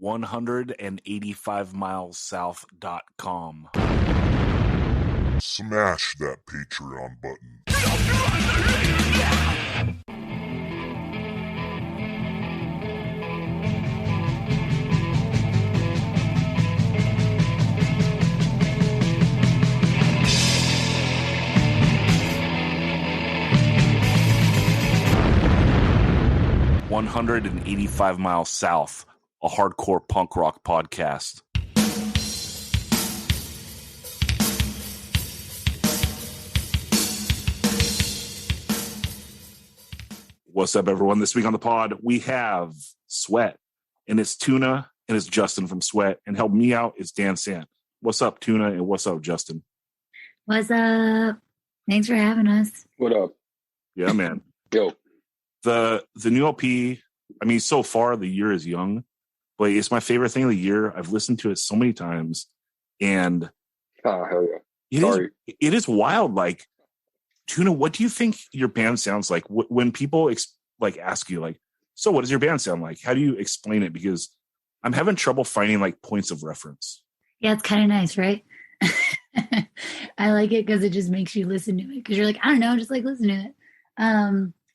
185milessouth.com. Smash that Patreon button. 185 Miles South, a hardcore punk rock podcast. What's up, everyone? This week on the pod, we have Sweat, and it's Tuna, and it's Justin from Sweat, and help me out, it's Dan Sant. What's up, Tuna, and what's up, Justin? What's up? Thanks for having us. What up? Yeah, man. Yo. The new LP, I mean, so far, the year is young, but it's my favorite thing of the year. I've listened to it so many times, and oh, hell yeah. It is wild. Like, Tuna, what do you think your band sounds like? When people ask you, like, so what does your band sound like? How do you explain it? Because I'm having trouble finding like points of reference. Yeah, it's kind of nice, right? I like it because it just makes you listen to it. Because you're like, I don't know, just like listen to it.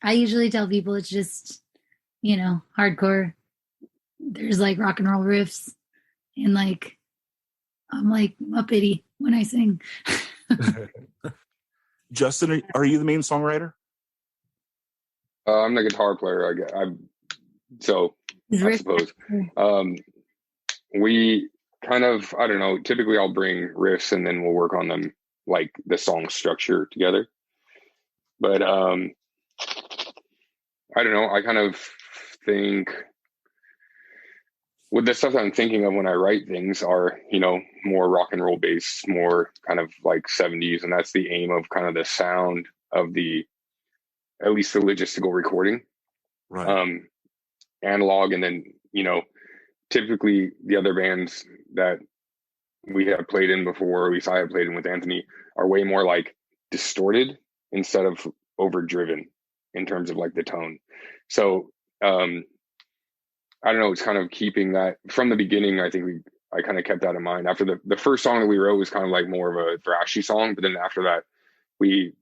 I usually tell people it's just, hardcore. There's like rock and roll riffs, and like I'm like uppity when I sing. Justin, are you the main songwriter? I'm the guitar player. I suppose. We kind of, I don't know, typically I'll bring riffs and then we'll work on them, like the song structure together. But I don't know, I kind of think with the stuff that I'm thinking of when I write things are, more rock and roll based, more kind of like 70s. And that's the aim of kind of the sound of at least the logistical recording. Right. Analog. And then, typically the other bands that we have played in before, or at least I have played in with Anthony, are way more like distorted instead of overdriven in terms of like the tone. So, I don't know, it's kind of keeping that from the beginning. I think I kind of kept that in mind. After the first song that we wrote was kind of like more of a thrashy song, but then after that, we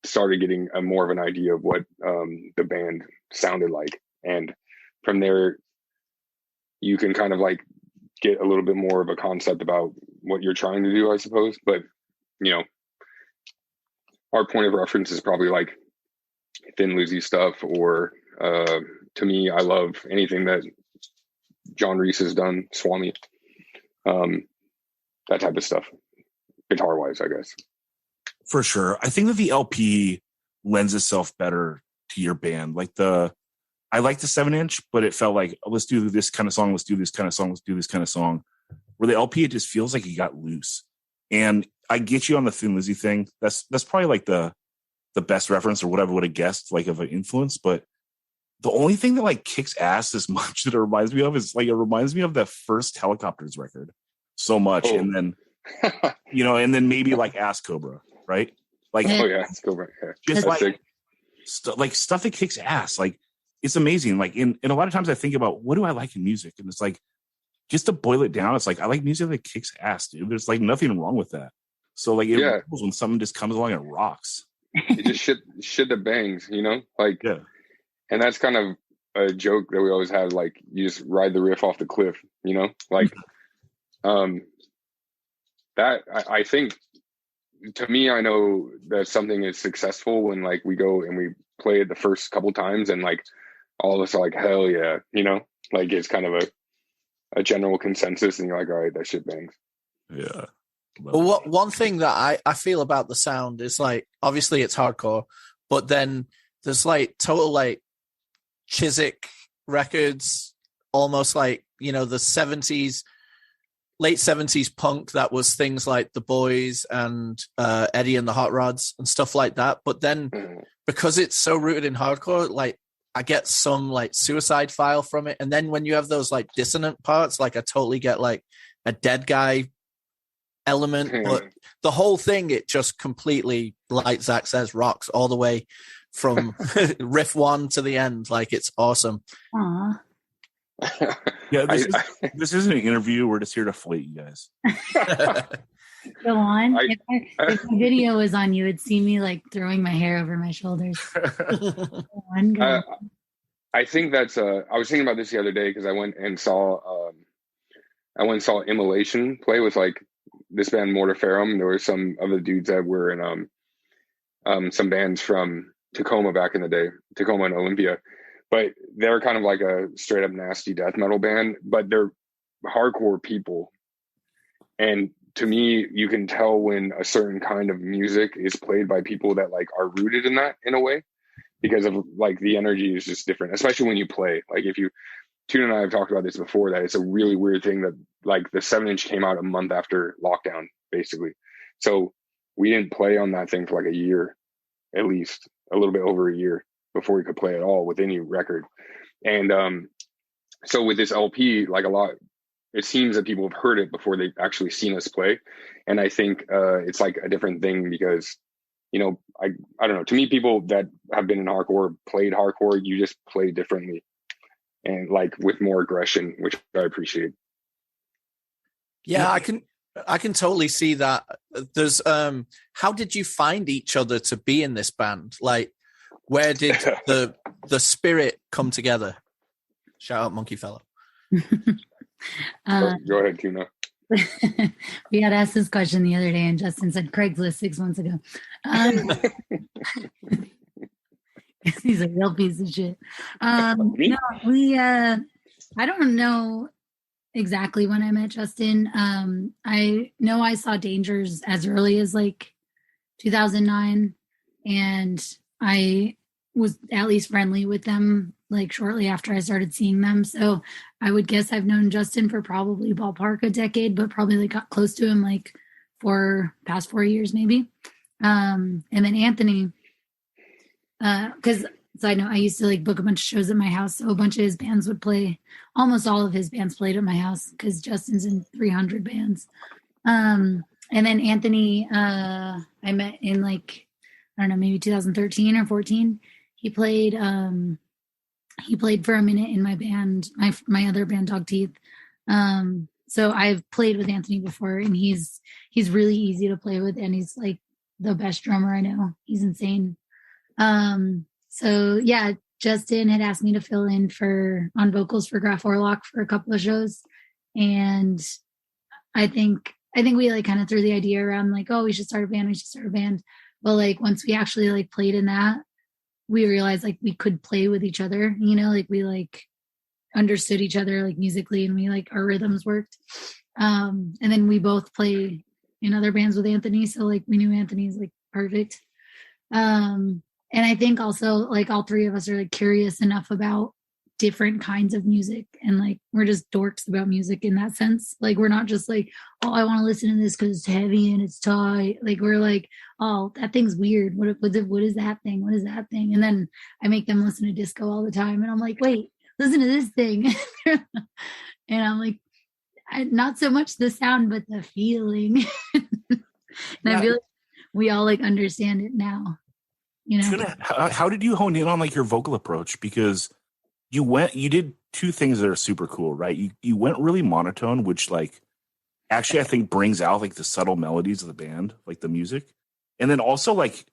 started getting more of an idea of what the band sounded like. And from there, you can kind of like get a little bit more of a concept about what you're trying to do, I suppose. But, our point of reference is probably like Thin Lizzy stuff, or to me, I love anything that John Reese has done, Swami, that type of stuff, guitar-wise, I guess. For sure. I think that the LP lends itself better to your band. Like I like the 7-inch, but it felt like, let's do this kind of song, let's do this kind of song, let's do this kind of song. Where the LP, it just feels like it got loose. And I get you on the Thin Lizzy thing. That's probably like the best reference or whatever would have guessed, like, of an influence. But the only thing that like kicks ass as much that it reminds me of is like, it reminds me of the first Helicopters record so much. Oh. And then, and then maybe like Ass Cobra, right? Like, oh yeah, it's cool, right? Yeah. Just like stuff that kicks ass. Like, it's amazing. Like, and a lot of times I think about, what do I like in music? And it's like, just to boil it down, it's like, I like music that kicks ass, dude. There's like nothing wrong with that. So like, it rules when someone just comes along and rocks. It just shit that bangs, like, yeah. And that's kind of a joke that we always had. Like, you just ride the riff off the cliff, like, that I think, to me, I know that something is successful when like we go and we play it the first couple times and like all of us are like, hell yeah, like it's kind of a general consensus and you're like, all right, that shit bangs. Yeah. Well, one thing that I feel about the sound is like, obviously it's hardcore, but then there's like total like Chiswick records, almost like, the 70s, late 70s punk that was things like The Boys and Eddie and the Hot Rods and stuff like that. But then because it's so rooted in hardcore, like I get some like Suicide File from it. And then when you have those like dissonant parts, like I totally get like a Dead Guy element. But the whole thing, it just completely, like Zach says, rocks all the way from riff one to the end. Like, it's awesome. Aww. Yeah, this isn't an interview. We're just here to flate you guys. Go on. If the video was on, you would see me like throwing my hair over my shoulders. Go on. I think that's I was thinking about this the other day because I went and saw Immolation play with like this band Mortiferum. There were some other dudes that were in some bands from Tacoma back in the day, Tacoma and Olympia, but they're kind of like a straight up nasty death metal band, but they're hardcore people. And to me, you can tell when a certain kind of music is played by people that like are rooted in that in a way, because of like the energy is just different, especially when you play. Like if you, Tuna and I have talked about this before, that it's a really weird thing that like the 7-inch came out a month after lockdown, basically. So we didn't play on that thing for like a year, at least a little bit over a year before we could play at all with any record. And so with this LP, like a lot, it seems that people have heard it before they've actually seen us play. And I think it's like a different thing because, you know, I don't know, to me, people that have been in hardcore, played hardcore, you just play differently and like with more aggression, which I appreciate. Yeah, I can totally see that. There's how did you find each other to be in this band? Like, where did the spirit come together? Shout out Monkey Fellow. Go ahead, Tuna. We had asked this question the other day, and Justin said Craigslist 6 months ago. He's a real piece of shit. No, we. I don't know exactly when I met Justin. I know I saw Dangers as early as like 2009, and I was at least friendly with them like shortly after I started seeing them. So I would guess I've known Justin for probably ballpark a decade, but probably like got close to him like for past 4 years maybe. And then Anthony, because side note, I used to like book a bunch of shows at my house, so a bunch of his bands would play. Almost all of his bands played at my house because Justin's in 300 bands. And then Anthony, I met in like, I don't know, maybe 2013 or 14. He played for a minute in my band, my other band, Dog Teeth. So I've played with Anthony before, and he's really easy to play with, and he's like the best drummer I know. He's insane. So yeah, Justin had asked me to fill in on vocals for Graf Orlock for a couple of shows, and I think we like kind of threw the idea around like, oh, we should start a band. But like once we actually like played in that, we realized like we could play with each other, you know, like we like understood each other like musically, and we like our rhythms worked. And then we both play in other bands with Anthony, so like we knew Anthony's like perfect. And I think also like all three of us are like curious enough about different kinds of music, and like we're just dorks about music in that sense. Like we're not just like, oh, I want to listen to this because it's heavy and it's tight. Like we're like, oh, that thing's weird. What is that thing? What is that thing? And then I make them listen to disco all the time, and I'm like, wait, listen to this thing. And I'm like, not so much the sound, but the feeling. And I feel like we all like understand it now. You know, how did you hone in on like your vocal approach? Because you did two things that are super cool, right? You went really monotone, which like actually I think brings out like the subtle melodies of the band, like the music. And then also like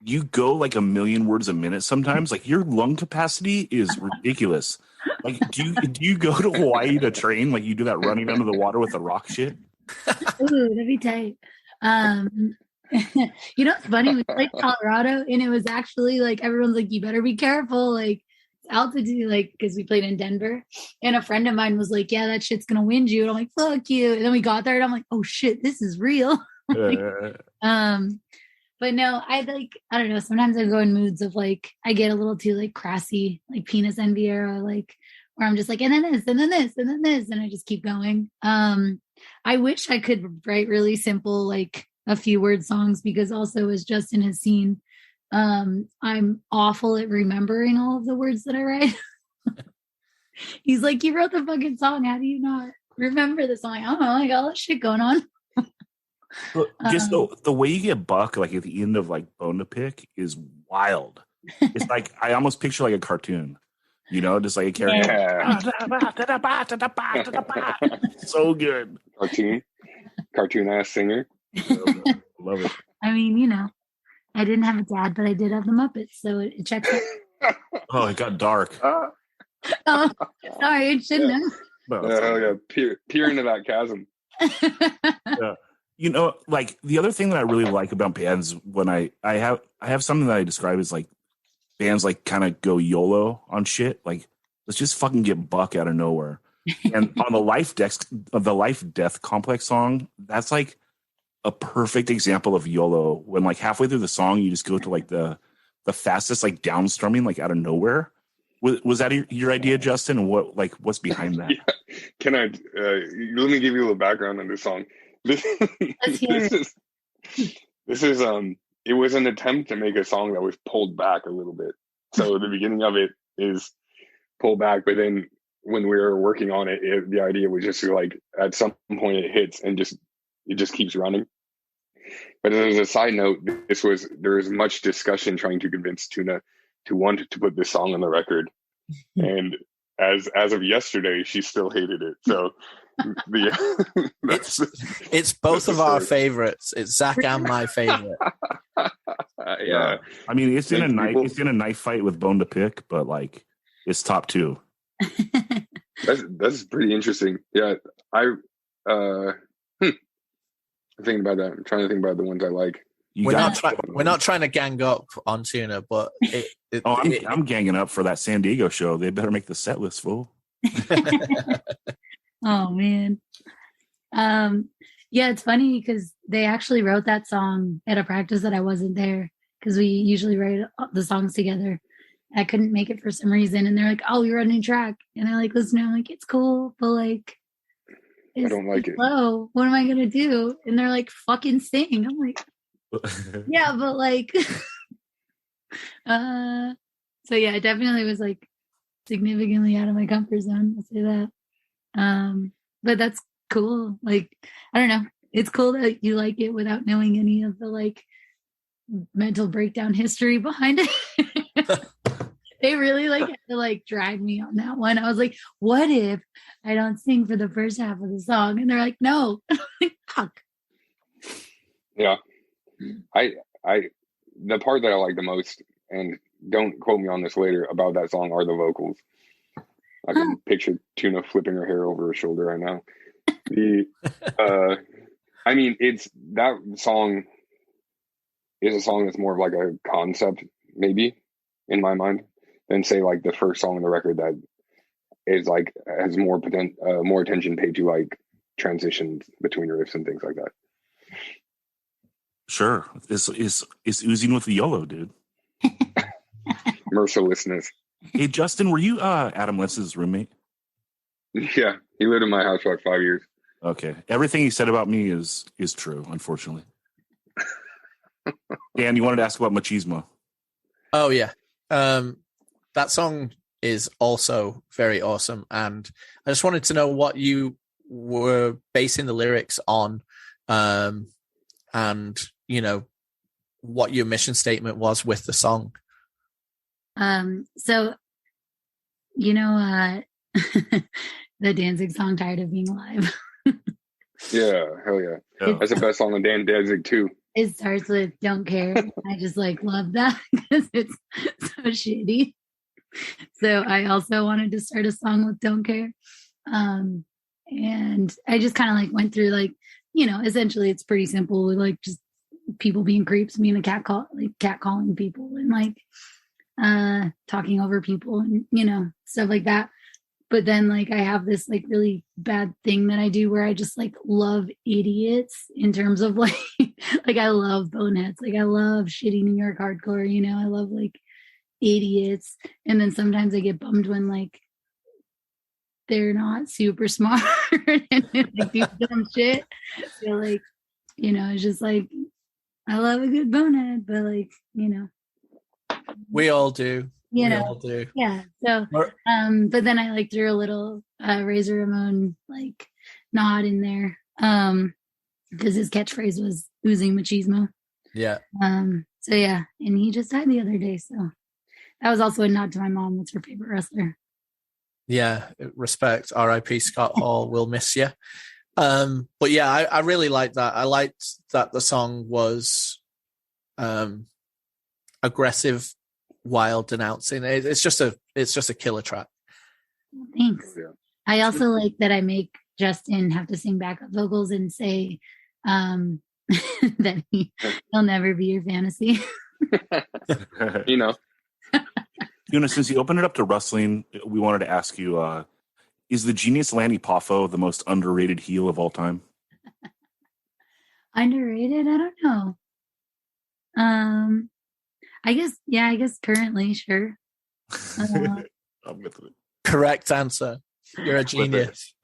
you go like a million words a minute sometimes. Like your lung capacity is ridiculous. Like do you go to Hawaii to train? Like you do that running under the water with the rock shit? Ooh, that'd be tight. You know, it's funny, we played Colorado, and it was actually like everyone's like, you better be careful, like altitude, like because we played in Denver, and a friend of mine was like, yeah, that shit's gonna wind you, and I'm like, fuck you. And then we got there, and I'm like, oh shit, this is real. Like, but no, I don't know, sometimes I go in moods of like I get a little too like crassy, like Penis Envy era, like where I'm just like, and then this, and then this, and then this, and I just keep going. I wish I could write really simple like a few word songs, because also as Justin has seen, I'm awful at remembering all of the words that I write. He's like, you wrote the fucking song, how do you not remember the song? I don't know, I got all that shit going on. Just the way you get Buck like at the end of like Bone to Pick is wild. It's like I almost picture like a cartoon. You know, just like a character. Yeah. So good. Cartoon ass singer. Love it. I mean, you know, I didn't have a dad, but I did have the Muppets, so it checks out. Oh, it got dark. Oh, sorry, it shouldn't have. No, Hell yeah, peer into that chasm. yeah. You know, like the other thing that I really like about bands when I have something that I describe as like bands like kind of go YOLO on shit. Like, let's just fucking get Buck out of nowhere. And on the Life Death Complex song, that's like a perfect example of YOLO. When like halfway through the song, you just go to like the fastest like downstrumming like out of nowhere. Was that your idea, Justin? And what's behind that? Yeah. Can I let me give you a little background on this song. This is it was an attempt to make a song that was pulled back a little bit. So the beginning of it is pulled back, but then when we were working on it, the idea was just to like at some point it hits and it just keeps running. But as a side note, there was much discussion trying to convince Tuna to want to put this song on the record, and as of yesterday, she still hated it. So it's both of our favorites. It's Zach and my favorite. Yeah, I mean, it's in a knife fight with Bone to Pick, but like it's top 2. That's pretty interesting. Yeah, thinking about that. I'm trying to think about the ones I like. We're not trying to gang up on Tuna, but I'm ganging up for that San Diego show. They better make the set list full. Oh man. Yeah, it's funny because they actually wrote that song at a practice that I wasn't there, because we usually write the songs together. I couldn't make it for some reason, and they're like, "Oh, you're on a new track," and I like listen. I'm like, "It's cool, but like, I don't like it. Low. What am I gonna do?" And they're like, "Fucking sing." I'm like, "Yeah, but like," so yeah, it definitely was like significantly out of my comfort zone. I'll say that. But that's cool. Like, I don't know. It's cool that you like it without knowing any of the like mental breakdown history behind it. They really like had to like drag me on that one. I was like, what if I don't sing for the first half of the song? And they're like, no. Fuck. Yeah. I the part that I like the most, and don't quote me on this later, about that song are the vocals. I can picture Tuna flipping her hair over her shoulder right now. I mean, it's that song is a song that's more of like a concept, maybe, in my mind, than say like the first song on the record that is like has more attention paid to like transitions between riffs and things like that. Sure, it's oozing with the YOLO, dude. Mercilessness. Hey, Justin, were you Adam Lentz's roommate? Yeah, he lived in my house for like 5 years. Okay, everything he said about me is true, unfortunately. Dan, you wanted to ask about Machismo. Oh yeah, that song is also very awesome, and I just wanted to know what you were basing the lyrics on, and you know what your mission statement was with the song. So you know, the Danzig song "Tired of Being Alive." Yeah, hell yeah. That's the best song on Dan Danzig too. It starts with "Don't Care." I just like love that because it's so shitty. So I also wanted to start a song with "Don't Care," and I just kind of like went through like, you know, essentially it's pretty simple, like just people being creeps, being a catcalling people, and like talking over people, and you know, stuff like that. But then like I have this like really bad thing that I do where I just like love idiots in terms of like like I love boneheads, like I love shitty New York hardcore, you know, I love like idiots. And then sometimes I get bummed when like they're not super smart and like do dumb shit. So like, you know, it's just like I love a good bonehead, but like, you know, we all do. You know, all do. Yeah. So, but then I like threw a little Razor Ramon like nod in there, because his catchphrase was "oozing machismo." Yeah. So yeah, and he just died the other day, so That was also a nod to my mom. What's her favorite wrestler? Yeah, respect. R.I.P. Scott Hall. We'll miss you. But yeah, I really liked that. I liked that the song was aggressive while denouncing. It's just a killer track. Thanks. Yeah. I also like that I make Justin have to sing backup vocals and say that he'll never be your fantasy. You know, Since you opened it up to wrestling, we wanted to ask you, is the genius Lanny Poffo the most underrated heel of all time? Underrated? I don't know. I guess currently, sure. I'm with it. Correct answer. You're a genius.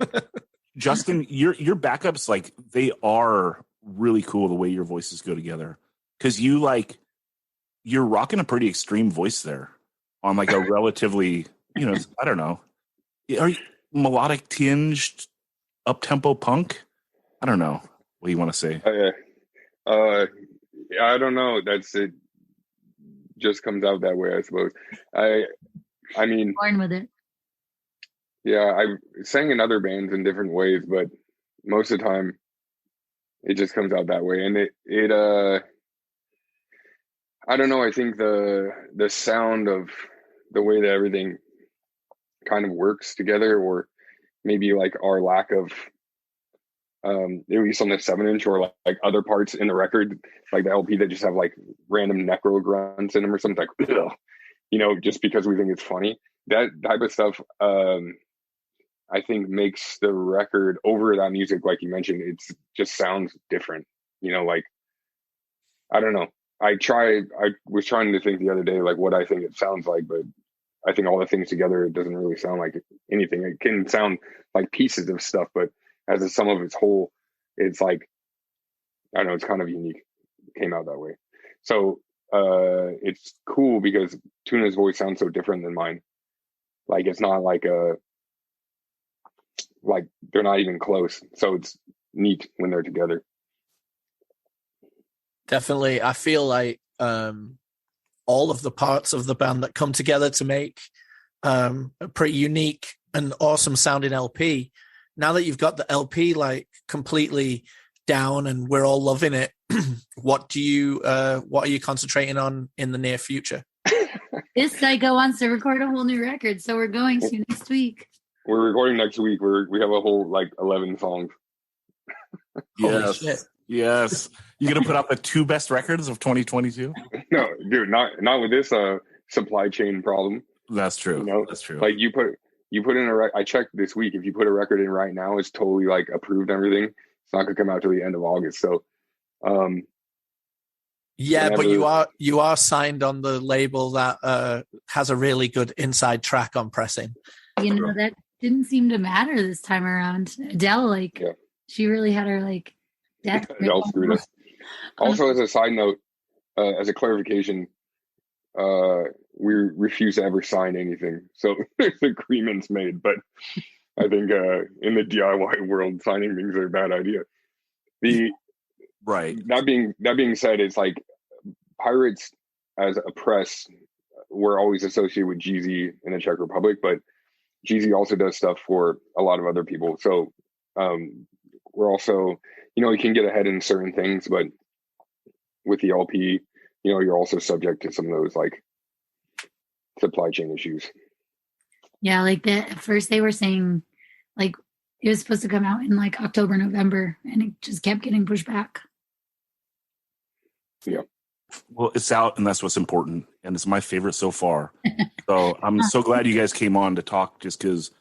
Justin, your backups, like, they are really cool the way your voices go together. Because you're rocking a pretty extreme voice there on like a relatively, I don't know. Are you melodic tinged up tempo punk? I don't know what you want to say. I don't know. That's it. Just comes out that way, I suppose. I mean, Born with it. yeah, I sang in other bands in different ways, but most of the time it just comes out that way. And it I don't know, I think the sound of the way that everything kind of works together, or maybe like our lack of at least on the 7-inch, or like other parts in the record, like the LP that just have like random necro grunts in them or something, like, ugh, just because we think it's funny. That type of stuff, I think makes the record over that music, like you mentioned, it's just sounds different. Like, I don't know. I was trying to think the other day, like what I think it sounds like, but I think all the things together, it doesn't really sound like anything. It can sound like pieces of stuff, but as a sum of its whole, it's like, I don't know, it's kind of unique. It came out that way. So it's cool because Tuna's voice sounds so different than mine. Like, it's not like like they're not even close. So it's neat when they're together. Definitely. I feel like all of the parts of the band that come together to make a pretty unique and awesome sounding LP. Now that you've got the LP like completely down and we're all loving it, what are you concentrating on in the near future? This psycho wants to record a whole new record, so we're going to next week. We're recording next week. We have a whole like 11 songs. Holy shit. Yes. You gonna put out the 2 best records of 2022? No, dude, not with this supply chain problem. That's true. That's true. Like you put in I checked this week. If you put a record in right now, it's totally like approved and everything. It's not gonna come out till the end of August. So, yeah, but you are signed on the label that has a really good inside track on pressing. That didn't seem to matter this time around. Adele, she really had her like death. Adele screwed us. Also, as a side note, as a clarification, we refuse to ever sign anything. So there's agreements made, but I think in the DIY world, signing things are a bad idea. Right. That being said, it's like Pirates as a press were always associated with Jeezy in the Czech Republic, but Jeezy also does stuff for a lot of other people. So we're also, you can get ahead in certain things, but with the LP, you're also subject to some of those like supply chain issues. Yeah, like at first they were saying like it was supposed to come out in like October, November, and it just kept getting pushed back. Yeah. Well, it's out, and that's what's important, and it's my favorite so far. So I'm so glad you guys came on to talk, just because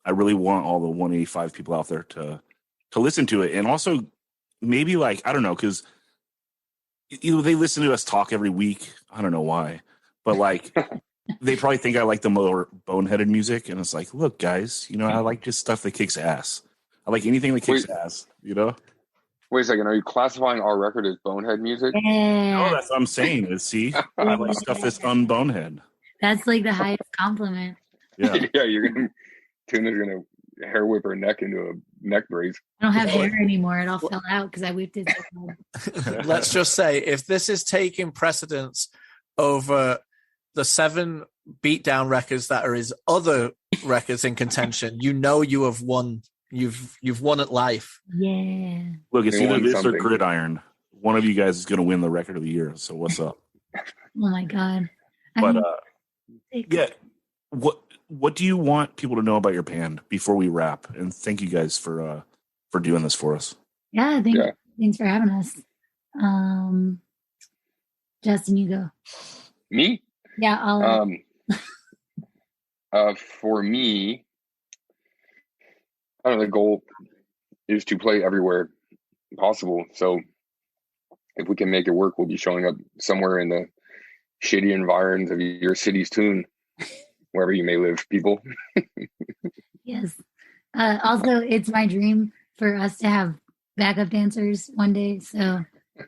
I really want all the 185 people out there to listen to it, and also maybe like, I don't know, because they listen to us talk every week. I don't know why, but like they probably think I like the more boneheaded music, and it's like, look, guys, I like just stuff that kicks ass. I like anything that kicks ass. Wait a second. Are you classifying our record as bonehead music? Yeah. No, that's what I'm saying. See, I like stuff that's unbonehead. That's like the highest compliment. Yeah. Yeah, Tuna's gonna hair whip her neck into a neck brace. I don't have hair anymore. It all fell out because I whipped it so hard. Let's just say, if this is taking precedence over the 7 beatdown records that are his other records in contention, you know you have won. You've won at life. Yeah. Look, it's They either won this or something. Gridiron. One of you guys is going to win the record of the year. So what's up? Oh my God. But yeah, what do you want people to know about your band before we wrap? And thank you guys for doing this for us. Yeah, thanks for having us. Justin, you go. Me? Yeah, I'll. For me, I don't know, the goal is to play everywhere possible. So if we can make it work, we'll be showing up somewhere in the shitty environs of your city's tune, wherever you may live, people. Yes. Also, it's my dream for us to have backup dancers one day. So,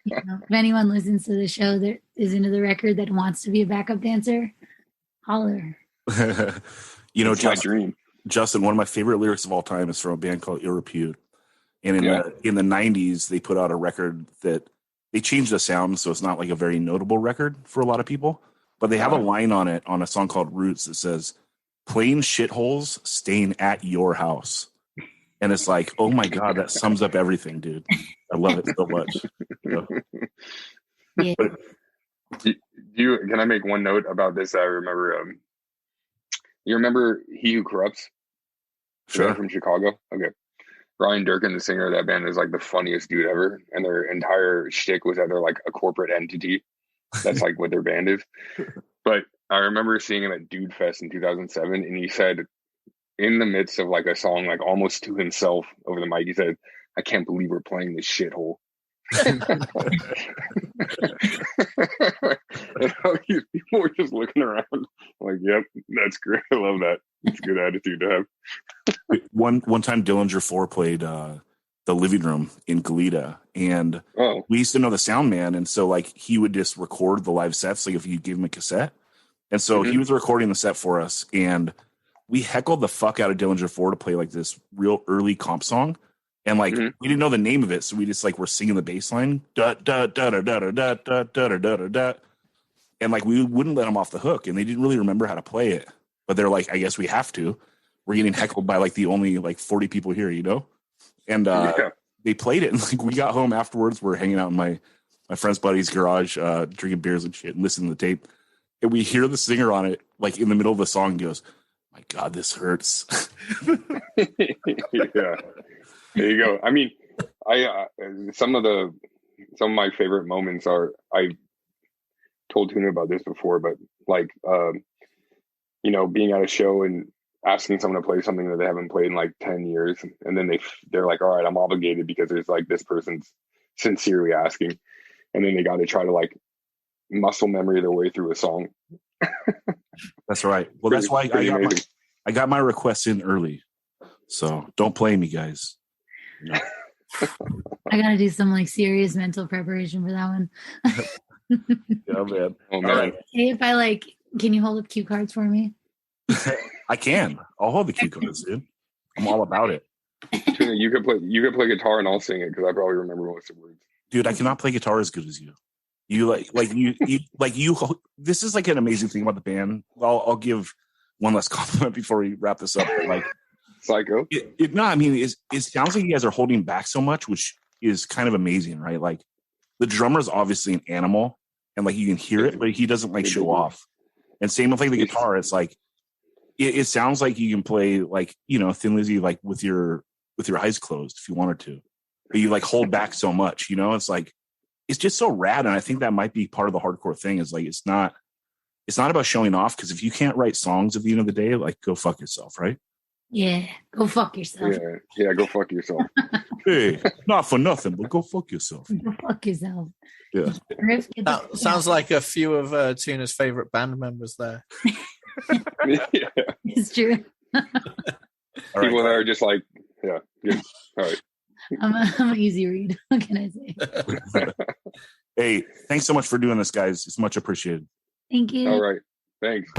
if anyone listens to the show that is into the record that wants to be a backup dancer, holler. It's my dream. Justin, one of my favorite lyrics of all time is from a band called Ill Repute. And in the 90s, they put out a record that they changed the sound, so it's not like a very notable record for a lot of people. But they have a line on it on a song called Roots that says, "Plain shitholes staying at your house." And it's like, oh my God, that sums up everything, dude. I love it so much. Yeah. Can I make one note about this? I remember, you remember He Who Corrupts? Sure. From Chicago? Okay. Ryan Durkin, the singer of that band, is like the funniest dude ever. And their entire shtick was that they're like a corporate entity. That's like what their band is. But I remember seeing him at Dude Fest in 2007. And he said, in the midst of like a song, like almost to himself over the mic, he said, "I can't believe we're playing this shithole." And all these people were just looking around like, yep, that's great. I love that. It's a good attitude to have. One time Dillinger 4 played the living room in Goleta, and we used to know the sound man, and so like he would just record the live sets, like if you give him a cassette. And so he was recording the set for us, and we heckled the fuck out of Dillinger 4 to play like this real early comp song. And like we didn't know the name of it, so we just like were singing the bass line, da da da da da da da da da da da, and like we wouldn't let them off the hook, and they didn't really remember how to play it, but they're like, I guess we have to. We're getting heckled by like the only like 40 people here, you know. And they played it, and like we got home afterwards. We're hanging out in my friend's buddy's garage, drinking beers and shit, and listening to the tape, and we hear the singer on it like in the middle of the song and goes, "My God, this hurts." Yeah. There you go. I mean, some of my favorite moments are, I told Tuna about this before, but like, being at a show and asking someone to play something that they haven't played in like 10 years. And then they're like, all right, I'm obligated because there's like this person's sincerely asking. And then they got to try to like muscle memory their way through a song. That's right. Well, that's why I got my requests in early. So don't play me, guys. No. I gotta do some like serious mental preparation for that one. Yeah, man. Oh, man. All right. Hey, if I like, can you hold up cue cards for me? I can. I'll hold the cue cards, dude. I'm all about it. Tuna, you could play guitar and I'll sing it because I probably remember most of the words. Dude, I cannot play guitar as good as you. You this is like an amazing thing about the band. I'll give one last compliment before we wrap this up. Like, Psycho. It sounds like you guys are holding back so much, which is kind of amazing, right? Like the drummer's obviously an animal, and like you can hear it, but he doesn't like show off. And same with like the guitar, it's like it sounds like you can play like, Thin Lizzy like with your eyes closed if you wanted to, but you like hold back so much. It's like it's just so rad, and I think that might be part of the hardcore thing. Is like it's not about showing off, because if you can't write songs at the end of the day, like go fuck yourself, right? Yeah, go fuck yourself. Yeah, go fuck yourself. Hey, not for nothing, but go fuck yourself. Go fuck yourself. Yeah. Sounds like a few of Tuna's favorite band members there. Yeah. It's true. People that are just like, yeah, good. All right. I'm an easy read. What can I say? Hey, thanks so much for doing this, guys. It's much appreciated. Thank you. All right. Thanks.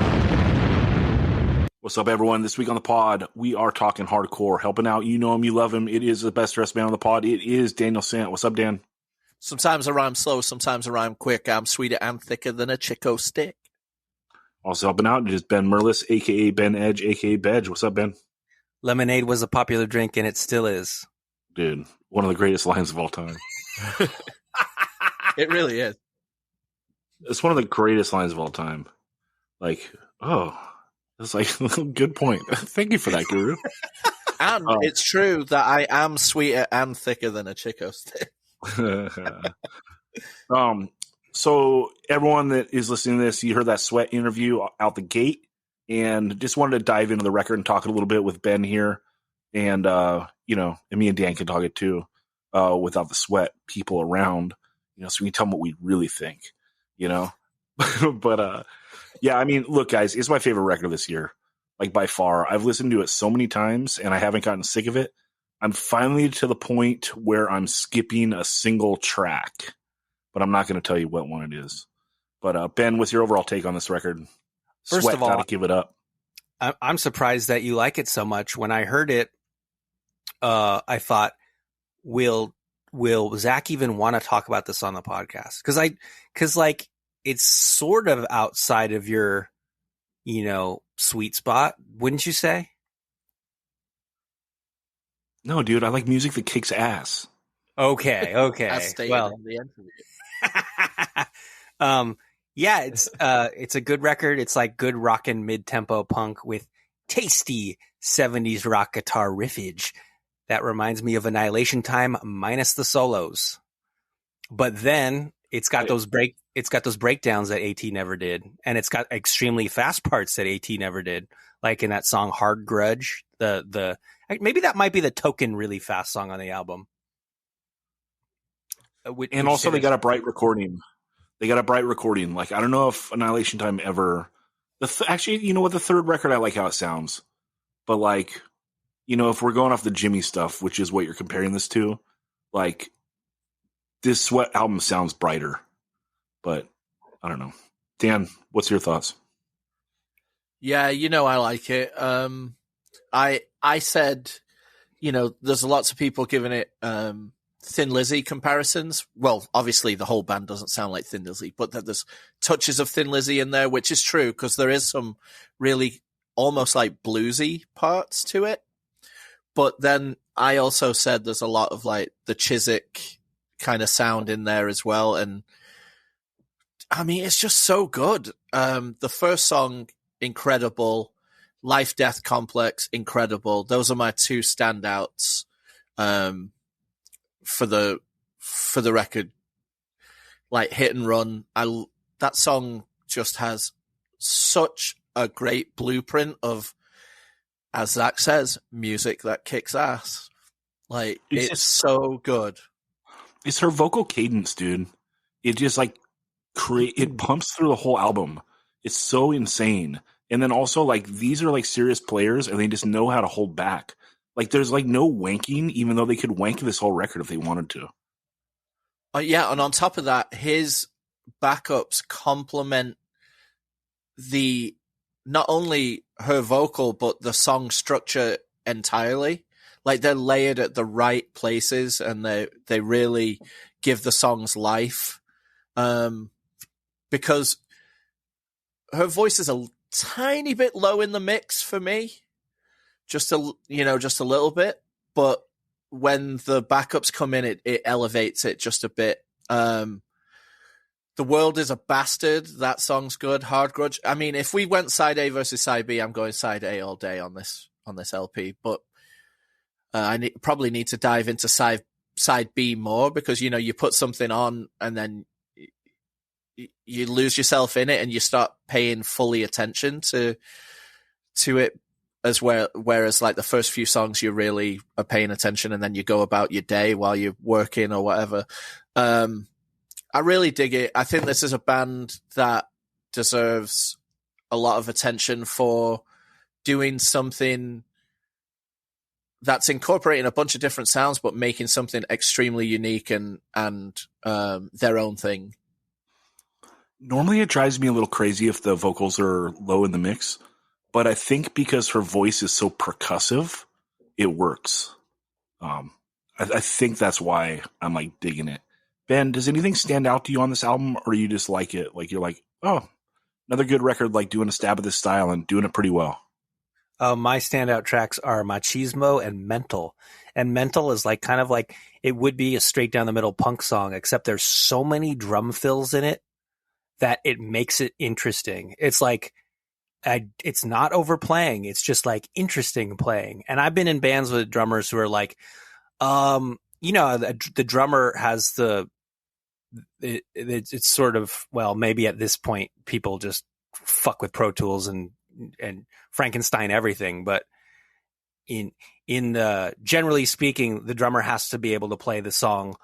What's up, everyone? This week on the pod, we are talking hardcore, helping out. You know him, you love him. It is the best dressed man on the pod. It is Daniel Sant. What's up, Dan? Sometimes I rhyme slow, sometimes I rhyme quick. I'm sweeter and thicker than a Chico stick. Also helping out is Ben Merlis, aka Ben Edge, aka Bedge. What's up, Ben? Lemonade was a popular drink, and it still is. Dude, one of the greatest lines of all time. It really is. It's one of the greatest lines of all time. Like, oh, it's like good point. Thank you for that, Guru. And it's true that I am sweeter and thicker than a Chico stick. So everyone that is listening to this, you heard that Sweat interview out the gate, and just wanted to dive into the record and talk a little bit with Ben here, and and me and Dan can talk it too, without the Sweat people around, so we can tell them what we really think, but yeah, I mean, look, guys, it's my favorite record this year, like by far. I've listened to it so many times, and I haven't gotten sick of it. I'm finally to the point where I'm skipping a single track, but I'm not going to tell you what one it is. But Ben, what's your overall take on this record? First Sweat, of all, gotta give it up. I'm surprised that you like it so much. When I heard it, I thought, will Zach even want to talk about this on the podcast? Because it's sort of outside of your, sweet spot, wouldn't you say? No, dude, I like music that kicks ass. Okay. As stated in the interview. Yeah, it's a good record. It's like good rockin' mid-tempo punk with tasty 70s rock guitar riffage. That reminds me of Annihilation Time minus the solos. But then it's got those breakdowns that AT never did, and it's got extremely fast parts that AT never did. Like in that song Hard Grudge, maybe that might be the token really fast song on the album. And also they got a bright recording. Like, I don't know if Annihilation Time ever... Actually, you know what? The third record, I like how it sounds. But, like, if we're going off the Jimmy stuff, which is what you're comparing this to, like, this Sweat album sounds brighter. But, I don't know. Dan, what's your thoughts? Yeah, I like it. I said, there's lots of people giving it Thin Lizzy comparisons. Well, obviously the whole band doesn't sound like Thin Lizzy, but there's touches of Thin Lizzy in there, which is true because there is some really almost like bluesy parts to it. But then I also said there's a lot of like the Chiswick kind of sound in there as well. And I mean, it's just so good. The first song, incredible. Life Death Complex, incredible. Those are my two standouts for the record. Like Hit and Run, that song just has such a great blueprint of, as Zach says, music that kicks ass. Like it's so good. It's her vocal cadence, dude. It just like it pumps through the whole album. It's so insane. And then also, like, these are like serious players, and they just know how to hold back. Like, there's like no wanking, even though they could wank this whole record if they wanted to. Yeah, and on top of that, his backups complement not only her vocal, but the song structure entirely. Like, they're layered at the right places, and they really give the songs life. Because her voice is a tiny bit low in the mix for me, just a little bit, but when the backups come in, it elevates it just a bit. The World is a Bastard, that song's good. Hard Grudge, I mean, if we went side A versus side B, I'm going side A all day on this LP, but I probably need to dive into side B more, because you put something on and then you lose yourself in it and you start paying fully attention to it as well. Whereas like the first few songs, you really are paying attention and then you go about your day while you're working or whatever. I really dig it. I think this is a band that deserves a lot of attention for doing something that's incorporating a bunch of different sounds, but making something extremely unique and their own thing. Normally it drives me a little crazy if the vocals are low in the mix, but I think because her voice is so percussive, it works. I think that's why I'm like digging it. Ben, does anything stand out to you on this album, or you just like it? Like you're like, oh, another good record, like doing a stab at this style and doing it pretty well. My standout tracks are Machismo and Mental. And Mental is like kind of like it would be a straight down the middle punk song, except there's so many drum fills in it that it makes it interesting. It's like it's not overplaying. It's just like interesting playing. And I've been in bands with drummers who are like, the drummer has it's sort of, well, maybe at this point people just fuck with Pro Tools and Frankenstein everything, but in generally speaking, the drummer has to be able to play the song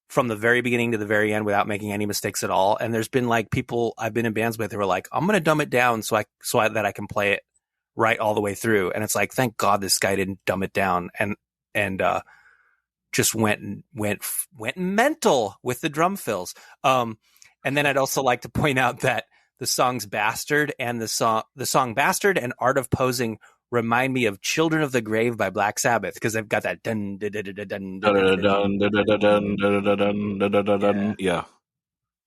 from the very beginning to the very end without making any mistakes at all. And there's been like people I've been in bands with who are like, I'm going to dumb it down so that I can play it right all the way through. And it's like, thank God this guy didn't dumb it down and just went mental with the drum fills. And then I'd also like to point out that the songs Bastard and the song Bastard and Art of Posing remind me of Children of the Grave by Black Sabbath, because they've got that dun dun dun dun dun dun dun. Yeah.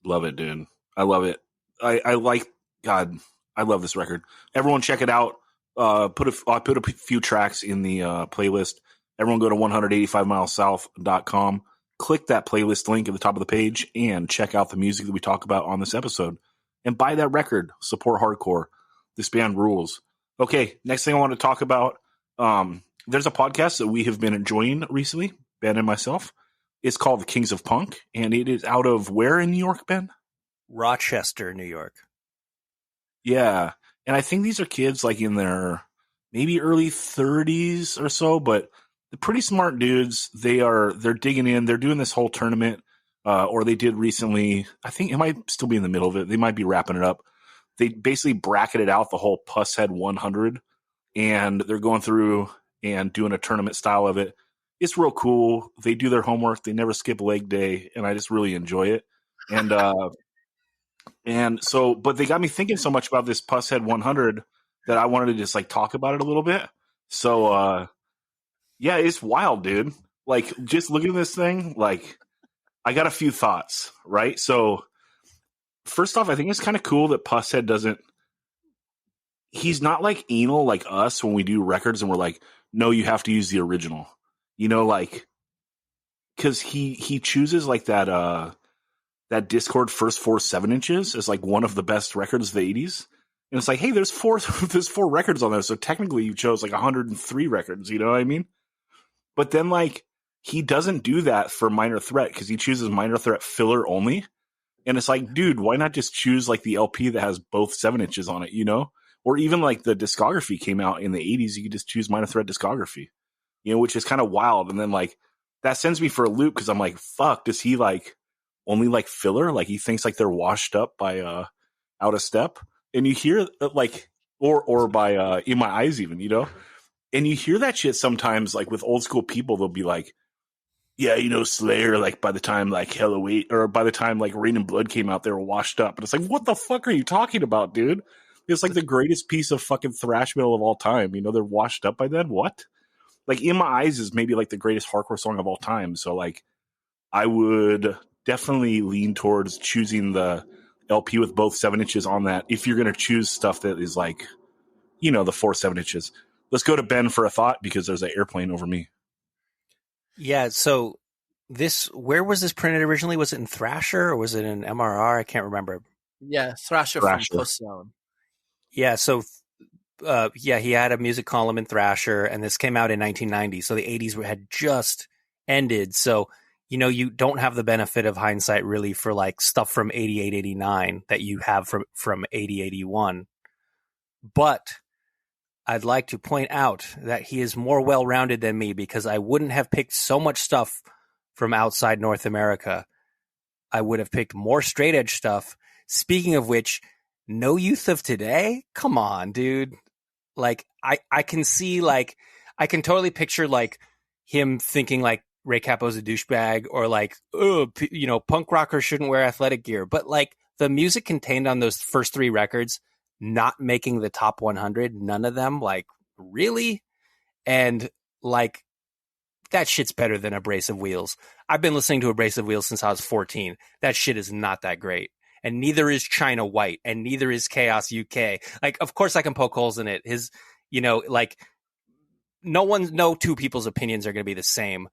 Love it, dude. I love it. I like, God, I love this record. Everyone check it out. I put a few tracks in the playlist. Everyone go to 185milessouth.com. Click that playlist link at the top of the page and check out the music that we talk about on this episode. And buy that record. Support hardcore. This band rules. Okay, next thing I want to talk about, there's a podcast that we have been enjoying recently, Ben and myself. It's called The Kings of Punk, and it is out of where in New York, Ben? Rochester, New York. Yeah, and I think these are kids like in their maybe early 30s or so, but they're pretty smart dudes. They're digging in. They're doing this whole tournament, or they did recently. I think it might still be in the middle of it. They might be wrapping it up. They basically bracketed out the whole Pushead 100, and they're going through and doing a tournament style of it. It's real cool. They do their homework. They never skip leg day, and I just really enjoy it. And so, but they got me thinking so much about this Pushead 100 that I wanted to just like talk about it a little bit. So, yeah, it's wild, dude. Like, just looking at this thing, like, I got a few thoughts, right? So, first off, I think it's kind of cool that Pushead he's not like anal like us when we do records and we're like, no, you have to use the original. You know, like, because he chooses like that Discord first 4 7-inches as like one of the best records of the 80s. And it's like, hey, there's four records on there. So technically you chose like 103 records, you know what I mean? But then like he doesn't do that for Minor Threat because he chooses Minor Threat filler only. And it's like, dude, why not just choose like the LP that has both 7-inches on it, you know? Or even like the discography came out in the 80s, you could just choose Minor Threat discography, you know, which is kind of wild. And then like that sends me for a loop because I'm like, fuck, does he like only like filler? Like he thinks like they're washed up by Out of Step. And you hear like, or by In My Eyes even, you know? And you hear that shit sometimes like with old school people, they'll be like, yeah, you know, Slayer, like by the time like Hello 8 or by the time like Rain and Blood came out, they were washed up. And it's like, what the fuck are you talking about, dude? It's like the greatest piece of fucking thrash metal of all time. You know, they're washed up by then. What? Like In My Eyes is maybe like the greatest hardcore song of all time. So like I would definitely lean towards choosing the LP with both 7-inches on that if you're going to choose stuff that is like, you know, the 4 7-inches. Let's go to Ben for a thought because there's an airplane over me. Yeah, so where was this printed originally? Was it in Thrasher or was it in MRR? I can't remember. Yeah, Thrasher. From Puss Zone. Yeah, so he had a music column in Thrasher, and this came out in 1990, so the 80s had just ended. So, you know, you don't have the benefit of hindsight really for like stuff from 88, 89 that you have from 80, 81. But I'd like to point out that he is more well-rounded than me because I wouldn't have picked so much stuff from outside North America. I would have picked more straight edge stuff. Speaking of which, No Youth of Today? Come on, dude. Like, I can see, like, I can totally picture, like, him thinking, like, Ray Capo's a douchebag or, like, oh, you know, punk rockers shouldn't wear athletic gear. But, like, the music contained on those first 3 records not making the top 100, none of them, like, really? And, like, that shit's better than Abrasive Wheels. I've been listening to Abrasive Wheels since I was 14. That shit is not that great. and neither is China White, and neither is Chaos UK. Like, of course I can poke holes in it. His, like, no two people's opinions are going to be the same.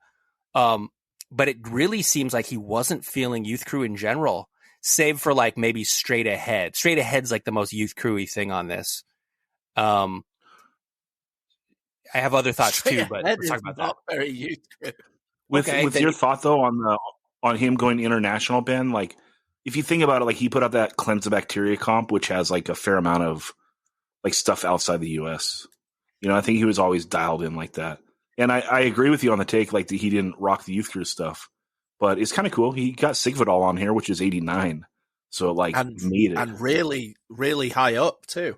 But it really seems like he wasn't feeling Youth Crew in general, save for like maybe Straight Ahead. Straight Ahead's like the most Youth Crew-y thing on this. I have other thoughts too, but we'll talk about that. Very Youth Crew. With your thought though on him going international, Ben, like if you think about it, like he put out that Cleanse the Bacteria comp, which has like a fair amount of like stuff outside the US. I think he was always dialed in like that. And I agree with you on the take, like that he didn't rock the Youth Crew stuff, but it's kind of cool. He got Sigvidal on here, which is 89, so like made it, and really, really high up too.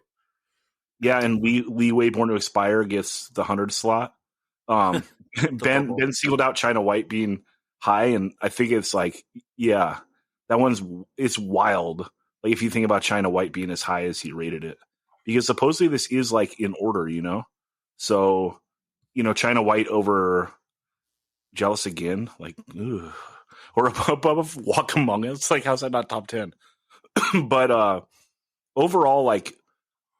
Yeah, and Lee Way Born to Expire gets the 100 slot. Ben singled out China White being high, and I think it's like, yeah, it's wild. Like if you think about China White being as high as he rated it, because supposedly this is like in order, so. China White over Jealous Again, like, ugh. Or above Walk Among Us. Like, how's that not top 10? But overall, like,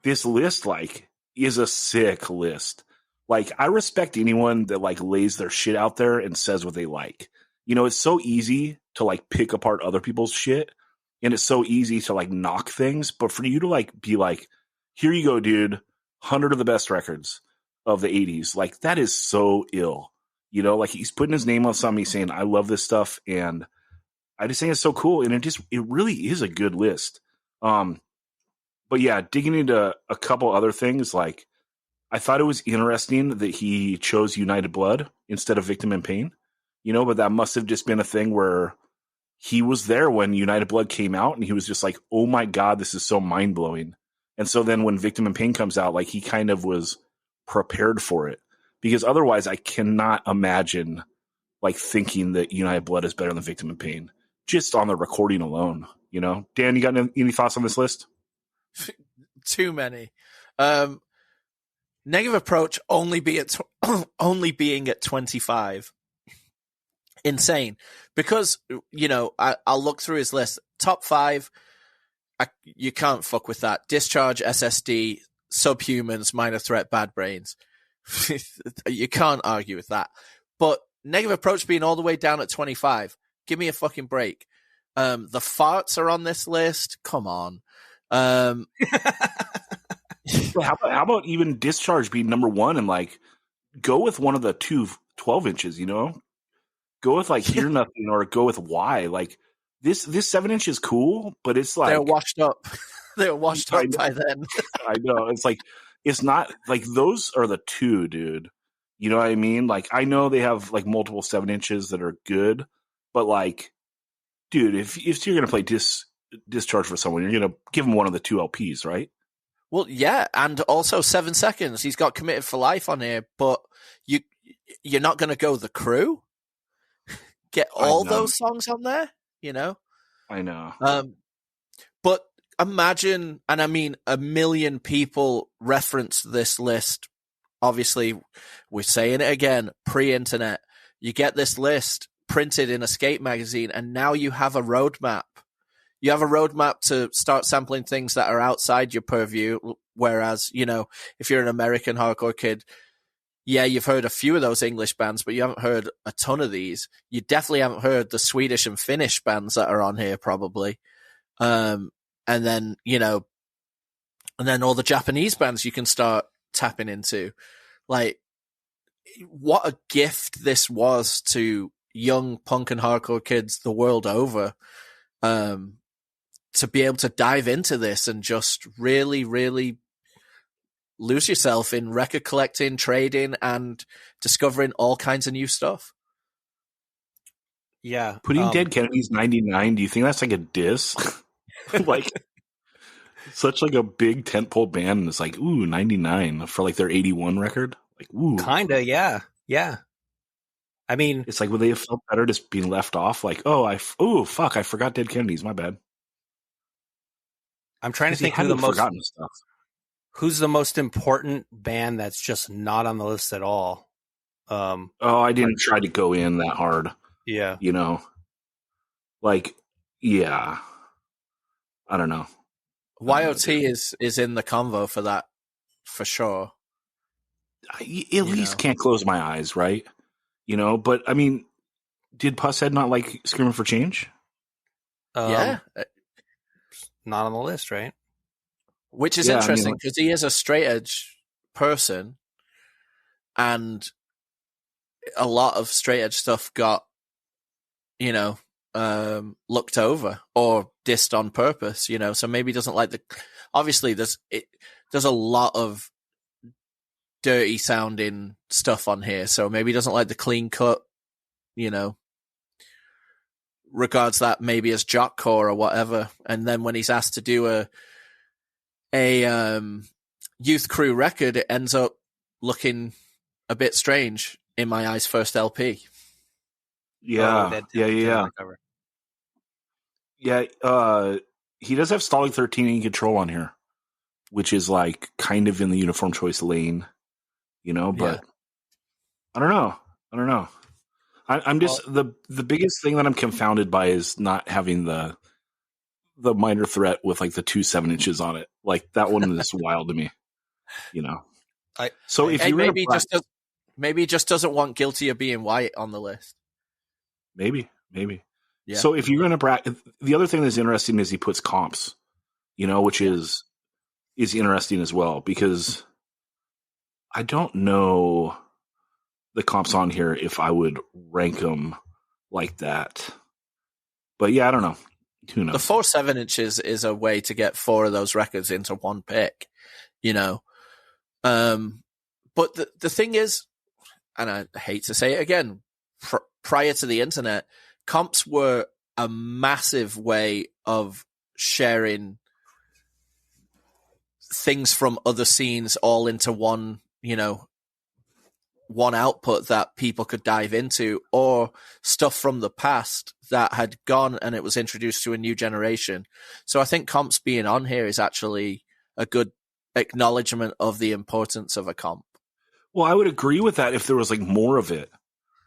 this list, like, is a sick list. Like, I respect anyone that, like, lays their shit out there and says what they like. It's so easy to, like, pick apart other people's shit, and it's so easy to, like, knock things. But for you to, like, be like, here you go, dude, 100 of the best records of the 80s, like that is so ill, like he's putting his name on something, he's saying I love this stuff, and I just think it's so cool, and it really is a good list. But yeah, digging into a couple other things, like I thought it was interesting that he chose United Blood instead of Victim in Pain, but that must have just been a thing where he was there when United Blood came out and he was just like, oh my god, this is so mind-blowing. And so then when Victim in Pain comes out, like he kind of was prepared for it, because otherwise I cannot imagine like thinking that United Blood is better than Victim in Pain just on the recording alone. Dan, you got any thoughts on this list? Too many. Negative Approach only being at 25, insane, because I'll look through his list. Top 5, you can't fuck with that. Discharge, SSD, Subhumans, Minor Threat, Bad Brains. You can't argue with that. But Negative Approach being all the way down at 25, give me a fucking break. The Farts are on this list. Come on. How about even Discharge being number 1 and like go with one of the two 12 inches, Go with like Hear Nothing or go with Why. Like this 7 inch is cool, but it's like they're washed up. They were washed up by then. I know. It's like, it's not like those are the two, dude. You know what I mean? Like, I know they have like multiple 7 inches that are good, but like, dude, if you're going to play Discharge for someone, you're going to give them one of the two LPs, right? Well, yeah. And also 7 Seconds. He's got Committed for Life on here, but you're not going to go The Crew? Get all those songs on there, I know. But imagine, and I mean, a million people reference this list. Obviously, we're saying it again, pre-internet. You get this list printed in a skate magazine, and now you have a roadmap. You have a roadmap to start sampling things that are outside your purview, whereas, if you're an American hardcore kid, yeah, you've heard a few of those English bands, but you haven't heard a ton of these. You definitely haven't heard the Swedish and Finnish bands that are on here, probably. And then, and then all the Japanese bands you can start tapping into. Like, what a gift this was to young punk and hardcore kids the world over, to be able to dive into this and just really, really lose yourself in record collecting, trading, and discovering all kinds of new stuff. Yeah. Putting Dead Kennedys 99, do you think that's like a diss? Like, such like a big tentpole band, and it's like, ooh, 99 for like their 81 record? Like, ooh. Kinda, yeah. Yeah. I mean, it's like, would they have felt better just being left off? Like, oh, fuck, I forgot Dead Kennedys, my bad. I'm trying to think who's the most important band that's just not on the list at all. I didn't try to go in that hard. Yeah. Like, yeah. I don't know. YOT is in the convo for that for sure. I at least can't close my eyes, right? But I mean, did Pushead not like Screaming for Change? Yeah. Not on the list, right? Which is interesting because he is a straight edge person, and a lot of straight edge stuff got, looked over or dissed on purpose, so maybe he doesn't like obviously there's a lot of dirty sounding stuff on here, so maybe he doesn't like the clean cut, regards that maybe as jockcore or whatever. And then when he's asked to do a Youth Crew record, it ends up looking a bit strange in my eyes. First LP. Yeah. He does have Stalling 13 and Control on here, which is like kind of in the Uniform Choice lane, but I don't know. I'm just the biggest thing that I'm confounded by is not having the Minor Threat with like the 2 7-inches on it. Like that one is wild to me, So if you maybe he just doesn't want Guilty of Being White on the list. Maybe. Yeah. So if you're going to bracket, the other thing that's interesting is he puts comps, which is interesting as well, because I don't know the comps on here if I would rank them like that. But yeah, I don't know. Who knows? The 4 7-inches is a way to get 4 of those records into one pick, But the thing is, and I hate to say it again, prior to the internet, comps were a massive way of sharing things from other scenes all into one, one output that people could dive into, or stuff from the past that had gone and it was introduced to a new generation. So I think comps being on here is actually a good acknowledgement of the importance of a comp. Well, I would agree with that if there was like more of it,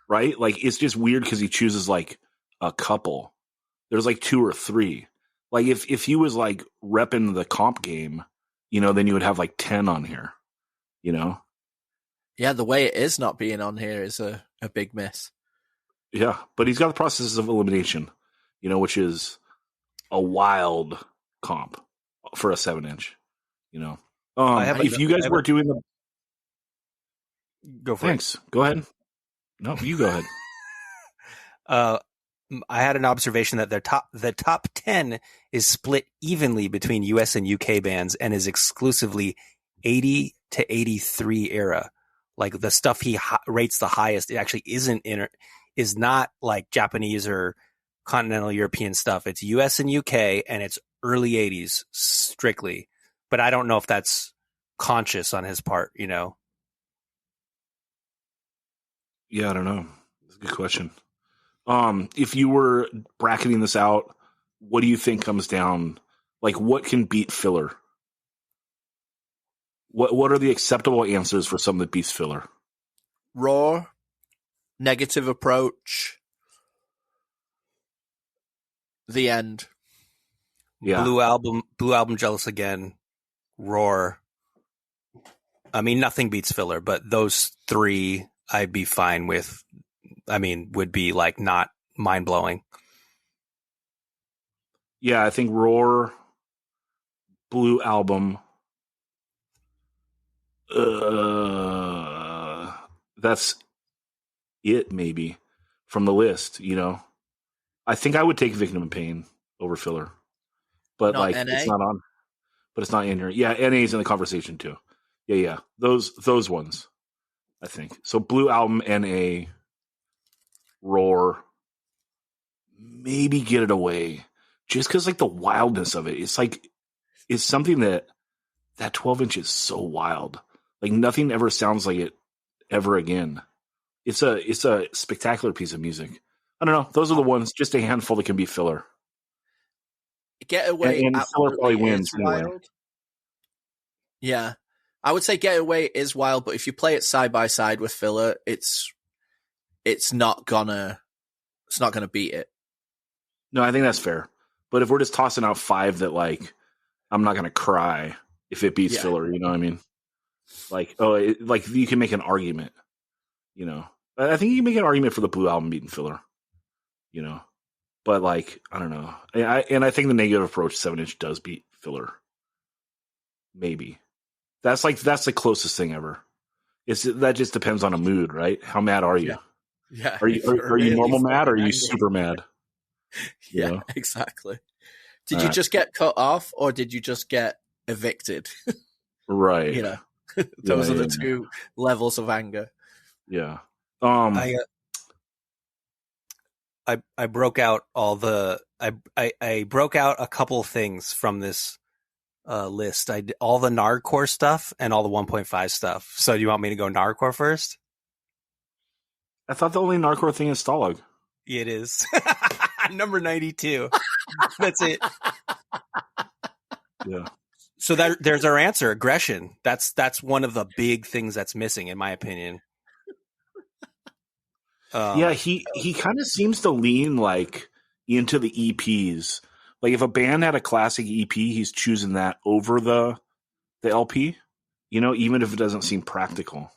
right? Like it's just weird because he chooses like a couple. There's like 2 or 3. Like if he was like repping the comp game, then you would have like 10 on here, Yeah, the way it is not being on here is a big miss. Yeah, but he's got the Processes of Elimination, which is a wild comp for a 7-inch, if you guys were doing the... Go for Thanks. Go ahead. No, you go ahead. I had an observation that the top 10 is split evenly between US and UK bands and is exclusively 80 to 83 era. Like the stuff he rates the highest, it actually is not like Japanese or continental European stuff. It's US and UK, and it's early 80s strictly. But I don't know if that's conscious on his part, Yeah, I don't know. That's a good question. If you were bracketing this out, what do you think comes down? Like, what can beat filler? What are the acceptable answers for something that beats filler? Raw, Negative Approach, The End. Yeah. Blue album, Jealous Again, Roar. I mean, nothing beats filler, but those 3 I'd be fine with. I mean, would be like not mind blowing. Yeah, I think Roar, Blue Album. That's it, maybe from the list. I think I would take Victim in Pain over filler, but not like NA? It's not on. But it's not in here. Yeah, NA's in the conversation too. Yeah. Those ones, I think. So Blue Album, NA, Roar, maybe Get It Away, just because like the wildness of it. It's something that 12-inch is so wild. Like nothing ever sounds like it ever again. It's a spectacular piece of music. I don't know. Those are the ones, just a handful that can be filler. Get Away and filler probably wins anyway. Wild. Yeah, I would say Get Away is wild, but if you play it side by side with filler, it's not gonna beat it. No, I think that's fair. But if we're just tossing out 5 that like I'm not gonna cry if it beats filler, you know what I mean? Like like you can make an argument, you know. I think you can make an argument for the Blue Album beating filler, you know. But like I don't know, I think the Negative Approach 7-inch does beat filler. Maybe that's the closest thing ever. That just depends on a mood, right? How mad are you? Yeah. Are you normal mad or are you super mad? Yeah, know? Exactly. Did you just get cut off or did you just get evicted? Right. You know, those are the two levels of anger. Yeah. I broke out all the I broke out a couple things from this list. I did all the Nardcore stuff and all the 1.5 stuff. So do you want me to go Nardcore first? I thought the only Nardcore thing is Stalag. It is. Number 92. That's it. Yeah. So there's our answer. Aggression. That's one of the big things that's missing, in my opinion. Yeah, he kind of seems to lean like into the EPs. Like if a band had a classic EP, he's choosing that over the LP. You know, even if it doesn't seem practical.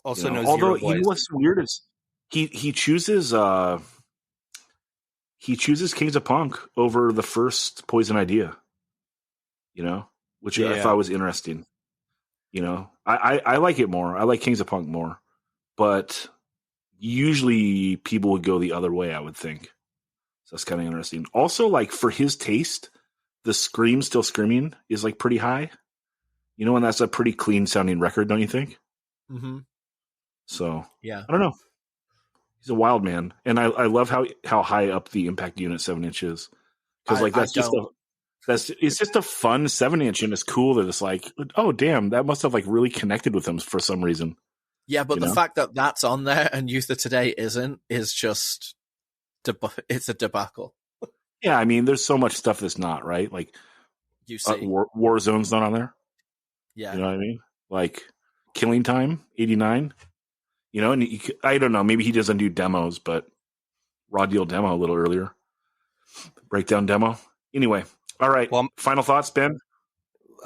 Also, you know? no Although Zero Boys. what's weird is he chooses Kings of Punk over the first Poison Idea. You know, which I thought was interesting. You know, I like it more. I like Kings of Punk more, but usually people would go the other way, I would think. So that's kind of interesting. Also, like for his taste, the Scream Still Screaming is like pretty high. You know, and that's a pretty clean sounding record, don't you think? Mm-hmm. So yeah, I don't know. He's a wild man, and I love how high up the Impact Unit 7-inch is, because like it's just a fun 7-inch, and it's cool that it's like, oh damn, that must have like really connected with him for some reason. Yeah, but the fact that that's on there and Youth of Today isn't is just it's a debacle. Yeah, I mean, there's so much stuff that's not, right. Like you see, Warzone's not on there. Yeah, you know what I mean. Like Killing Time 89. You know, and I don't know. Maybe he doesn't do demos, but Raw Deal demo a little earlier. Breakdown demo. Anyway, all right. Well, final thoughts, Ben.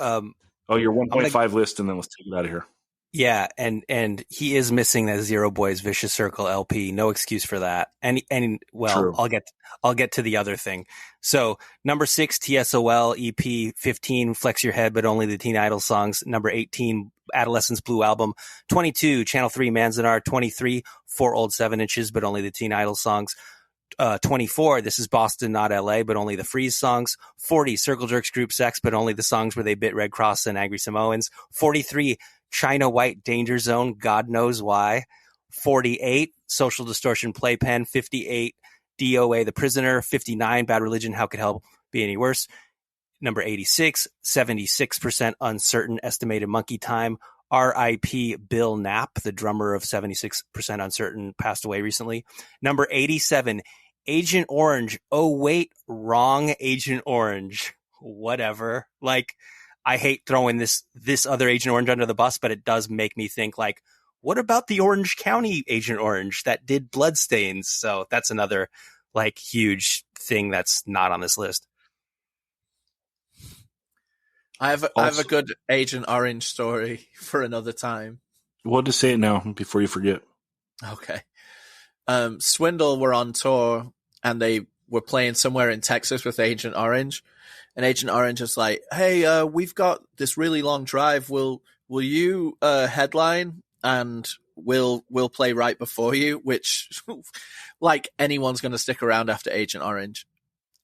Your 1.5 list, and then let's take it out of here. Yeah, and he is missing that Zero Boys Vicious Circle LP. No excuse for that. And well, true. I'll get to the other thing. So number 6, TSOL EP. 15, Flex Your Head, but only the Teen Idol songs. Number 18, Adolescence Blue Album. 22, Channel 3 Manzanar. 23, 4 Old 7-inches, but only the Teen Idol songs. 24, This Is Boston, Not LA, but only the Freeze songs. 40, Circle Jerks Group Sex, but only the songs where they bit Red Cross and Angry Samoans. 43, China White Danger Zone, God Knows Why. 48, Social Distortion Playpen. 58, DOA The Prisoner. 59, Bad Religion, How Could Hell Be Any Worse. Number 86, 76% Uncertain, Estimated Monkey Time. R.I.P. Bill Knapp, the drummer of 76% Uncertain, passed away recently. Number 87, Agent Orange. Oh, wait, wrong Agent Orange. Whatever. Like, I hate throwing this other Agent Orange under the bus, but it does make me think, like, what about the Orange County Agent Orange that did Bloodstains? So that's another, like, huge thing that's not on this list. I have a good Agent Orange story for another time. Well, just say it now before you forget. Okay. Swindle were on tour and they were playing somewhere in Texas with Agent Orange. And Agent Orange is like, hey, we've got this really long drive. Will you headline and we'll play right before you? Which, like, anyone's going to stick around after Agent Orange.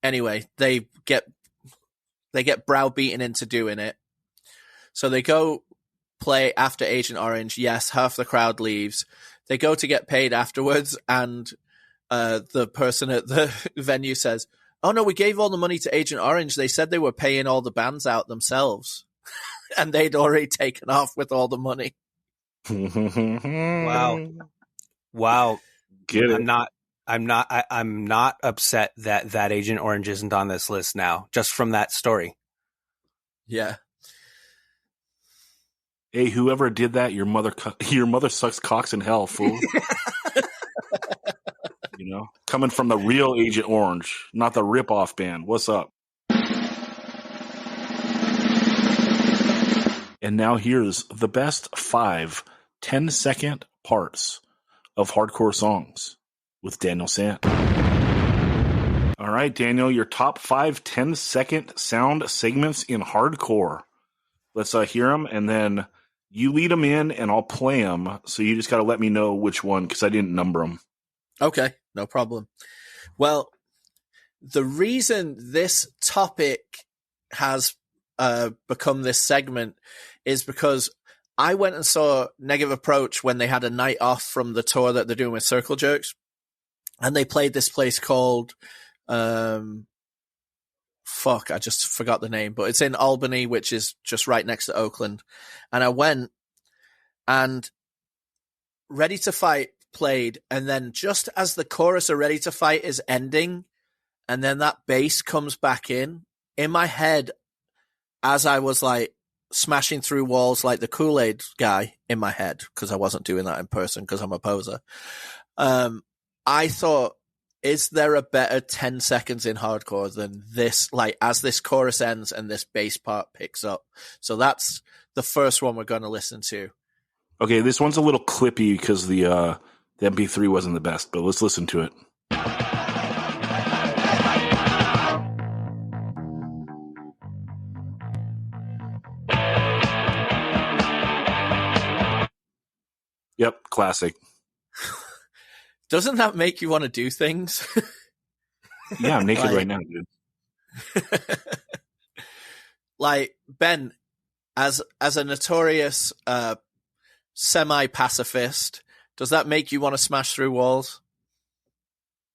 Anyway, they get browbeaten into doing it. So they go play after Agent Orange. Yes, half the crowd leaves. They go to get paid afterwards, and the person at the venue says, oh no, we gave all the money to Agent Orange. They said they were paying all the bands out themselves. And they'd already taken off with all the money. Wow. Get it. I'm not upset that Agent Orange isn't on this list now, just from that story. Yeah. Hey, whoever did that, your mother sucks cocks in hell, fool. You coming from the real Agent Orange, not the rip-off band. What's up? And now here's the best 5 10-second parts of hardcore songs with Daniel Sant. All right, Daniel, your top 5 10-second sound segments in hardcore. Let's hear them, and then you lead them in, and I'll play them. So you just got to let me know which one, because I didn't number them. Okay, no problem. Well, the reason this topic has become this segment is because I went and saw Negative Approach when they had a night off from the tour that they're doing with Circle Jerks, and they played this place called I just forgot the name, but it's in Albany, which is just right next to Oakland. And I went, and Ready to Fight played, and then just as the chorus of Ready to Fight is ending, and then that bass comes back in my head, as I was like smashing through walls like the Kool-Aid guy in my head, because I wasn't doing that in person because I'm a poser. I thought, is there a better 10 seconds in hardcore than this, like as this chorus ends and this bass part picks up? So that's the first one we're going to listen to. Okay, this one's a little clippy because the MP3 wasn't the best, but let's listen to it. Yep, classic. Doesn't that make you want to do things? Yeah, I'm naked right now, dude. Like, Ben, as a notorious semi-pacifist, does that make you want to smash through walls?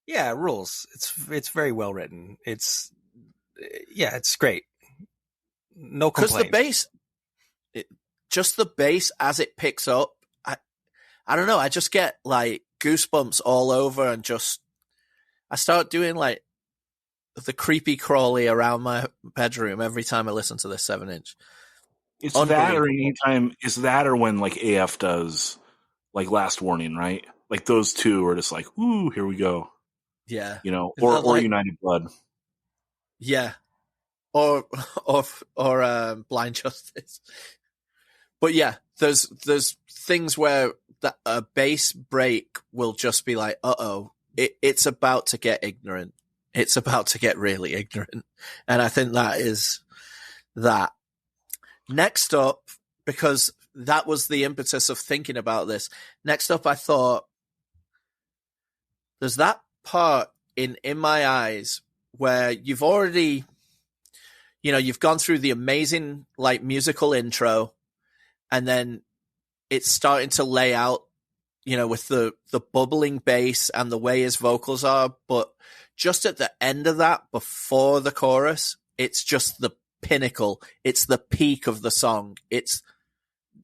Yeah, it rules. It's very well written. It's great. No complaints. Because the bass, just the bass as it picks up, I don't know. I just get like goosebumps all over, and I start doing like the creepy crawly around my bedroom every time I listen to this 7-inch. It's that, or anytime. It's that, or when like AF does like Last Warning, right? Like those two are just like, ooh, here we go. Yeah, or like, United Blood. Yeah, or Blind Justice. But yeah, there's things where a bass break will just be like, it's about to get ignorant. It's about to get really ignorant. And I think that is that. Next up, because that was the impetus of thinking about this. Next up, I thought there's that part in My Eyes where you've already, you've gone through the amazing like musical intro, and then it's starting to lay out, with the bubbling bass and the way his vocals are. But just at the end of that, before the chorus, it's just the pinnacle. It's the peak of the song. It's,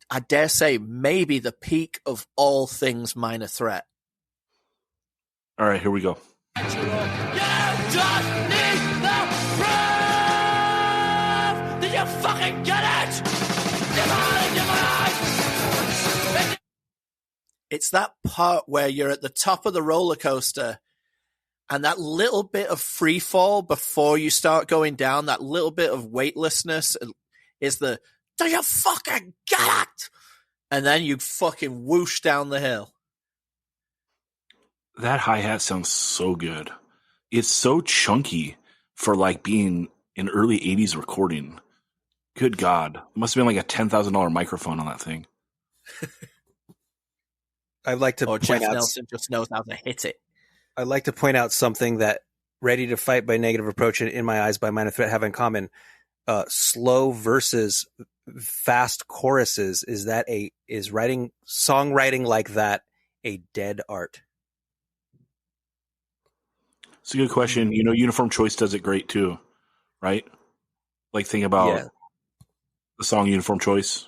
I dare say, maybe the peak of all things Minor Threat. All right, here we go. You just need the proof. Did you fucking get it? It's that part where you're at the top of the roller coaster, and that little bit of free fall before you start going down, that little bit of weightlessness is the, do you fucking get it? And then you fucking whoosh down the hill. That hi-hat sounds so good. It's so chunky for like being an early 80s recording. Good God. It must have been like a $10,000 microphone on that thing. I'd like to or point Jeff out, Nelson just knows how to hit it. I'd like to point out something that Ready to Fight by Negative Approach and In My Eyes by Minor Threat have in common. Slow versus fast choruses. Is songwriting like that a dead art? It's a good question. Uniform Choice does it great too, right? Like think about the song Uniform Choice.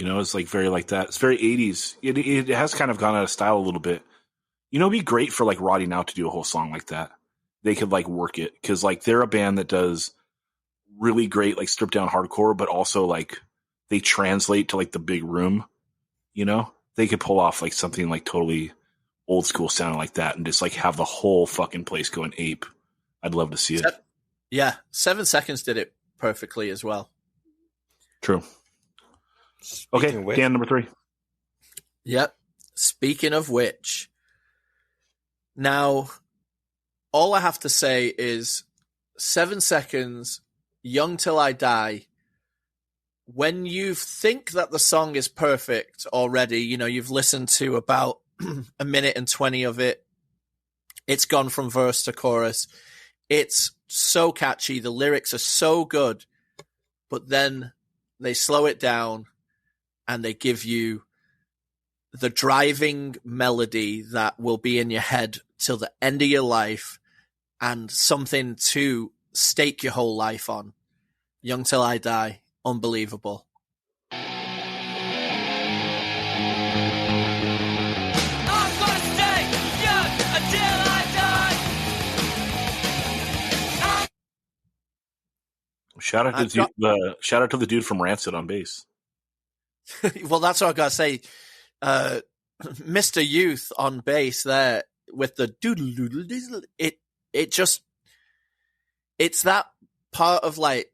It's like very like that. It's very 80s. It has kind of gone out of style a little bit. It'd be great for like Roddy Now to do a whole song like that. They could like work it, because like they're a band that does really great like stripped down hardcore, but also like they translate to like the big room. They could pull off like something like totally old school sounding like that and just like have the whole fucking place going ape. I'd love to see it. Yeah, 7 Seconds did it perfectly as well. True. Speaking Okay, of which- Dan, number 3. Yep. Speaking of which, now all I have to say is 7 Seconds, Young Till I Die. When you think that the song is perfect already, you know, you've listened to about a minute and 20 of it. It's gone from verse to chorus. It's so catchy. The lyrics are so good. But then they slow it down and they give you the driving melody that will be in your head till the end of your life and something to stake your whole life on. Young Till I Die. Unbelievable. I'm gonna stay young until I die. Shout out to the dude from Rancid on bass. Well, that's what I gotta say. Mr. Youth on bass there with the doodle doodle doodle. It's that part of like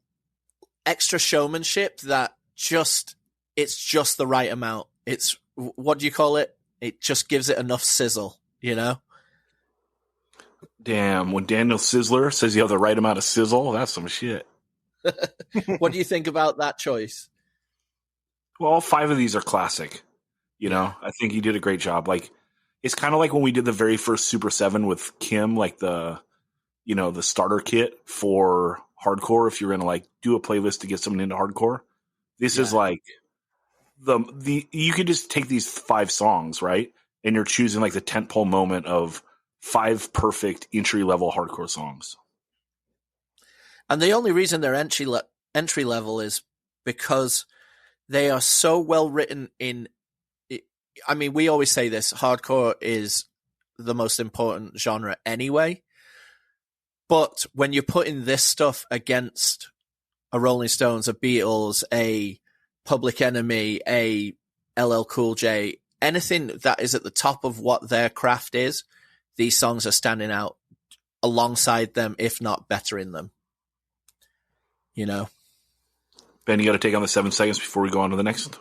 extra showmanship that it's just the right amount. It's, what do you call it? It just gives it enough sizzle, you know? Damn, when Daniel Sizzler says you have the right amount of sizzle, that's some shit. What do you think about that choice? Well, all 5 of these are classic. You know, I think he did a great job. Like, it's kind of like when we did the very first Super 7 with Kim, like the starter kit for hardcore. If you're going to like do a playlist to get someone into hardcore, this is like you could just take these 5 songs, right? And you're choosing like the tentpole moment of 5 perfect entry level hardcore songs. And the only reason they're entry level is because they are so well written in. I mean, we always say this: hardcore is the most important genre anyway. But when you're putting this stuff against a Rolling Stones, a Beatles, a Public Enemy, a LL Cool J, anything that is at the top of what their craft is, these songs are standing out alongside them, if not bettering them. You know? Ben, you got to take on the 7 seconds before we go on to the next.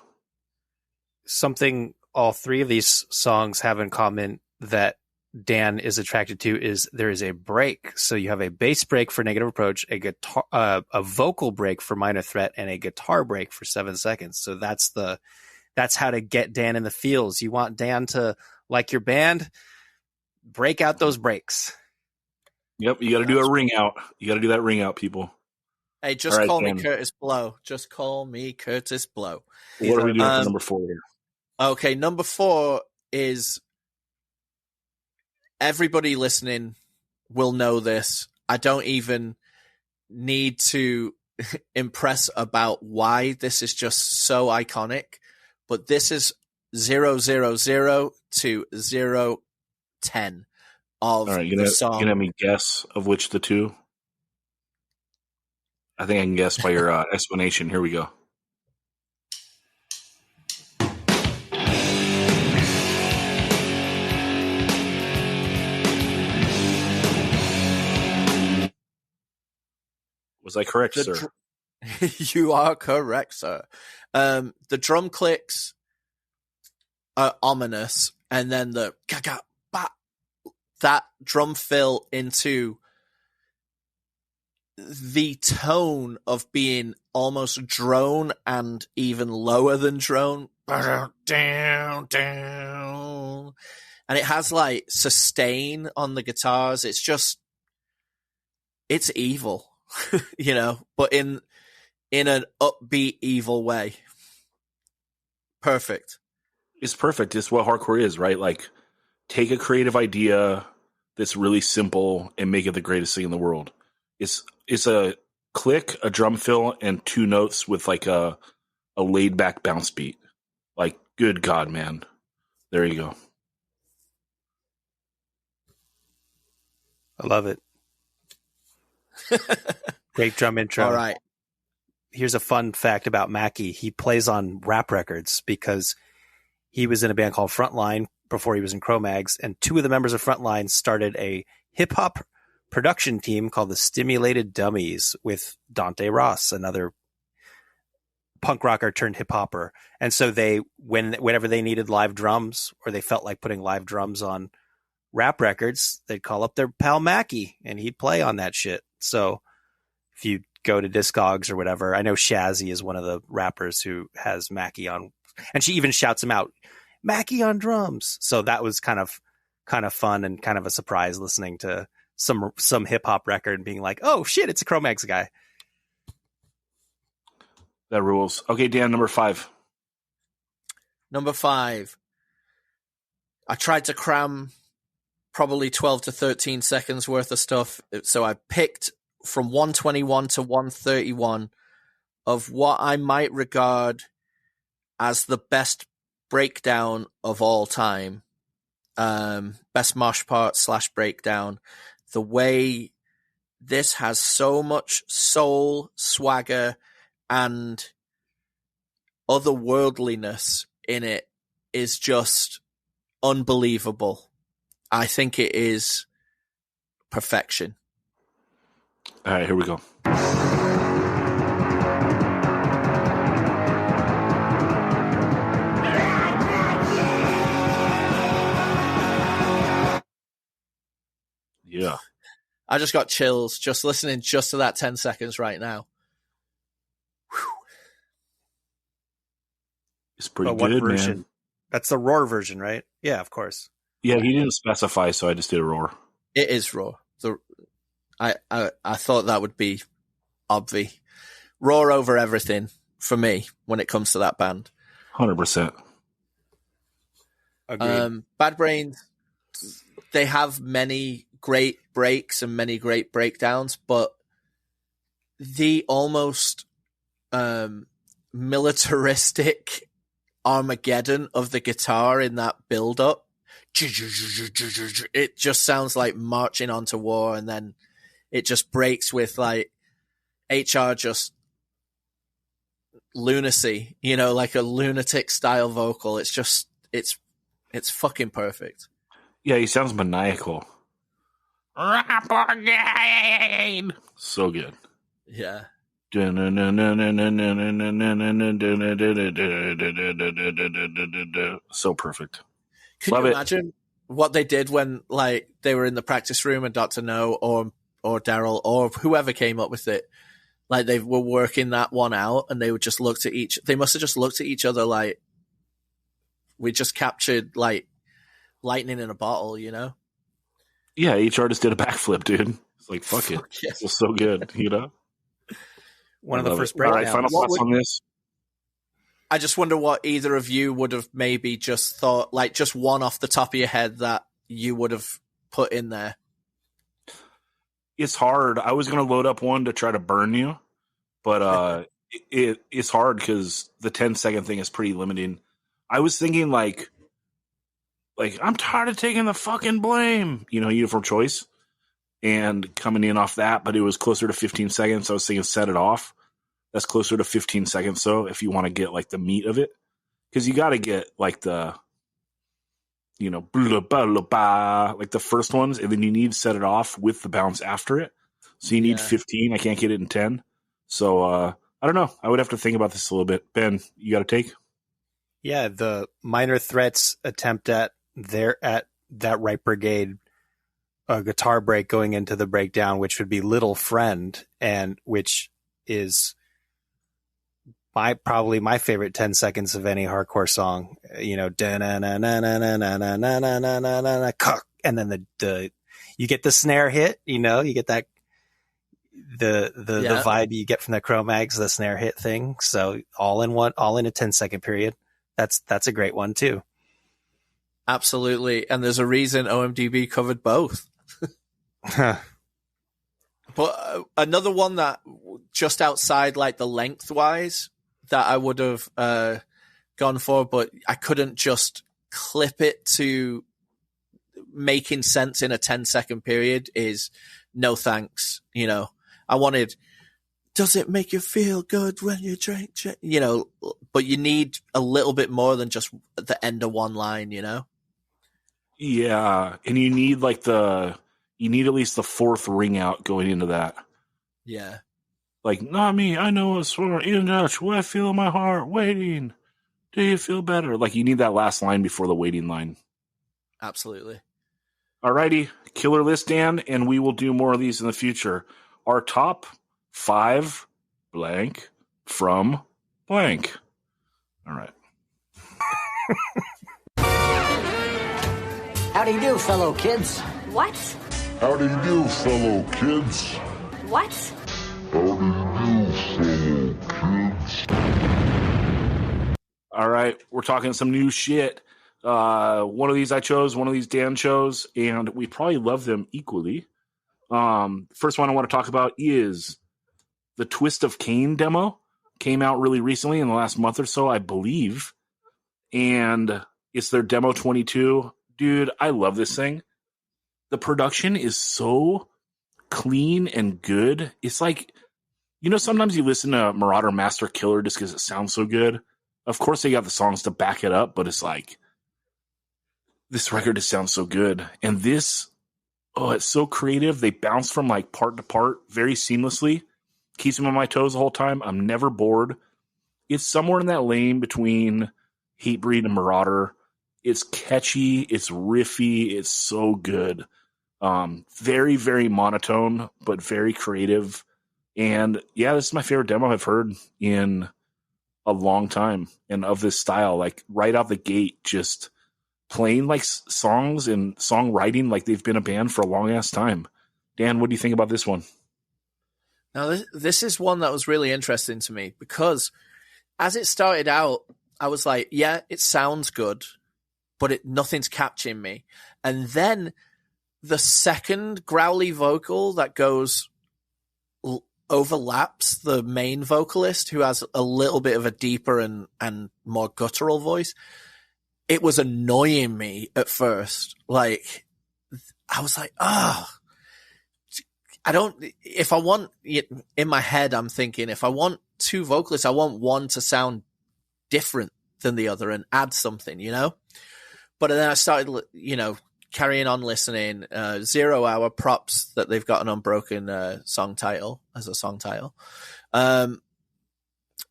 Something all 3 of these songs have in common that Dan is attracted to is there is a break. So you have a bass break for Negative Approach, a guitar, a vocal break for Minor Threat, and a guitar break for 7 seconds. So that's how to get Dan in the feels. You want Dan to like your band, break out those breaks. Yep, you got to do a ring out. You got to do that ring out, people. Hey, just right, call Dan. me Curtis Blow. Just call me Curtis Blow. What are we doing for number 4 here? Okay, number 4 is, everybody listening will know this. I don't even need to impress about why this is just so iconic, but this is 000 to 010 of All right, the song. you gonna have me guess of which the 2? I think I can guess by your explanation. Here we go. Was I correct, sir? You are correct, sir. The drum clicks are ominous, and then the ga-ga, ba, that drum fill into the tone of being almost drone and even lower than drone. Down, down. And it has like sustain on the guitars. It's evil. You know, but in an upbeat, evil way. Perfect. It's perfect. It's what hardcore is, right? Like, take a creative idea that's really simple and make it the greatest thing in the world. It's a click, a drum fill, and 2 notes with like a laid back bounce beat. Like, good God, man. There you go. I love it. Great drum intro. All right. Here's a fun fact about Mackie. He plays on rap records because he was in a band called Frontline before he was in Cro-Mags, and two of the members of Frontline started a hip-hop production team called the Stimulated Dummies with Dante Ross, another punk rocker turned hip-hopper. And so they, whenever they needed live drums or they felt like putting live drums on rap records, they'd call up their pal Mackie and he'd play on that shit. So if you go to Discogs or whatever, I know Shazzy is one of the rappers who has Mackie on, and she even shouts him out, Mackie on drums. So that was kind of fun and kind of a surprise listening to some hip hop record and being like, oh shit, it's a Cro-Mags guy. That rules. Okay, Dan, number 5. Number 5. I tried to cram probably 12 to 13 seconds worth of stuff. So I picked from 121 to 131 of what I might regard as the best breakdown of all time. Best mosh part / breakdown. The way this has so much soul, swagger, and otherworldliness in it is just unbelievable. I think it is perfection. All right, here we go. Yeah. I just got chills just listening just to that 10 seconds right now. Whew. It's pretty But what good, version? man. That's the Roar version, right? Yeah, of course. Yeah, he didn't specify, so I just did a roar. It is raw. I thought that would be obvi. Raw over everything for me when it comes to that band. 100%. Agreed. Bad Brains, they have many great breaks and many great breakdowns, but the almost militaristic Armageddon of the guitar in that build-up, it just sounds like marching onto war, and then it just breaks with like HR just lunacy, like a lunatic style vocal. It's just it's fucking perfect. Yeah, he sounds maniacal. So good. Yeah. So perfect. Can Love you it. imagine what they did when like they were in the practice room and Dr. No or Daryl or whoever came up with it, like they were working that one out and they would just looked at they must have just looked at each other like we just captured like lightning in a bottle, Yeah, HR just did a backflip, dude. It's like, fuck it. Yeah. This is so good, One of I the love first it. All right, breakdowns. final thoughts on this. I just wonder what either of you would have maybe just thought, like just one off the top of your head that you would have put in there. It's hard. I was going to load up one to try to burn you, but it's hard because the 10-second thing is pretty limiting. I was thinking like I'm tired of taking the fucking blame, Uniform Choice, and coming in off that, but it was closer to 15 seconds. I was thinking Set It Off. That's closer to 15 seconds. So if you want to get like the meat of it, because you got to get like the, blah, blah, blah, blah, like the first ones, and then you need to Set It Off with the bounce after it. So you need 15. I can't get it in 10. So I don't know. I would have to think about this a little bit. Ben, you got a take? Yeah, the Minor Threats attempt at that Right Brigade guitar break going into the breakdown, which would be Little Friend, and which is probably my favorite 10 seconds of any hardcore song. And then the you get the snare hit, you get that the vibe you get from the Cro-Mags, the snare hit thing. So all in a 10-second period. That's a great one too. Absolutely. And there's a reason OMDB covered both. But another one that just outside like the lengthwise that I would have gone for, but I couldn't just clip it to making sense in a 10-second period is No Thanks. I wanted, does it make you feel good when you drink? But you need a little bit more than just the end of one line, Yeah, and you need you need at least the fourth ring out going into that. Yeah. Like, not me, I know it's for in Dutch. What I feel in my heart, waiting. Do you feel better? Like, you need that last line before the waiting line. Absolutely. Alrighty, killer list, Dan, and we will do more of these in the future. Our top 5 blank from blank. All right. How do you do, fellow kids? What? How do you do, fellow kids? What? How do you do, fellow kids? All right, we're talking some new shit. One of these I chose, one of these Dan chose, and we probably love them equally. First one I want to talk about is the Twist of Cain demo. Came out really recently in the last month or so, I believe. And it's their demo 22. Dude, I love this thing. The production is so clean and good. It's like, sometimes you listen to Marauder Master Killer just because it sounds so good. Of course, they got the songs to back it up, but it's like, this record just sounds so good. And this, it's so creative. They bounce from like part to part very seamlessly. Keeps me on my toes the whole time. I'm never bored. It's somewhere in that lane between Hatebreed and Marauder. It's catchy. It's riffy. It's so good. Very, very monotone, but very creative. And yeah, this is my favorite demo I've heard in a long time, and of this style, like right out the gate, just playing like songs and songwriting like they've been a band for a long ass time. Dan, what do you think about this one? Now, this is one that was really interesting to me because as it started out, I was like, yeah, it sounds good, but nothing's catching me. And then the second growly vocal that goes overlaps the main vocalist, who has a little bit of a deeper and more guttural voice. It was annoying me at first. Like, I was like, in my head, I'm thinking, if I want two vocalists, I want one to sound different than the other and add something, But then I started, carrying on listening. 0 Hour, props that they've got an Unbroken song title as a song title. And